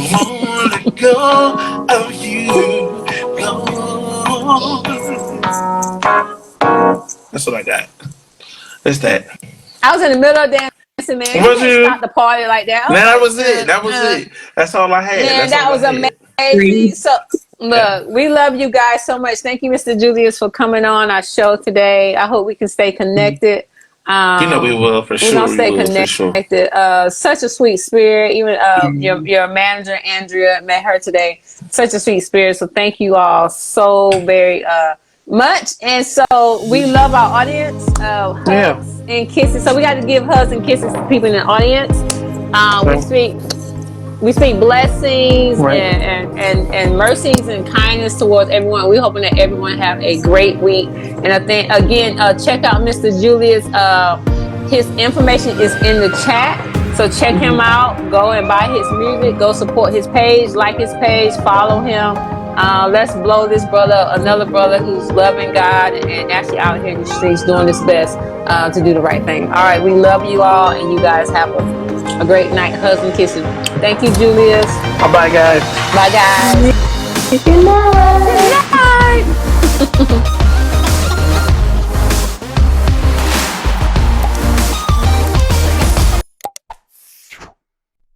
Won't let go of you, Lord. That's what I got. That's that. I was in the middle of dancing, man. You can't stop the party like that. That was it. That's all I had. Man, that was amazing. So, look, we love you guys so much. Thank you, Mr. Julius, for coming on our show today. I hope we can stay connected. We will for sure. We're gonna stay connected. Such a sweet spirit. Even your manager Andrea, met her today. Such a sweet spirit. So thank you all so very much. And so we love our audience. Hugs and kisses. So we got to give hugs and kisses to people in the audience. We speak blessings and mercies and kindness towards everyone. We're hoping that everyone have a great week. And I think, again, check out Mr. Julius. His information is in the chat. So check him out. Go and buy his music. Go support his page. Like his page. Follow him. Let's blow this brother, another brother who's loving God and actually out here in the streets doing his best to do the right thing. All right. We love you all. And you guys have a great night. Hugs and kisses. Thank you, Julius. Bye, guys. Bye, guys. Good night.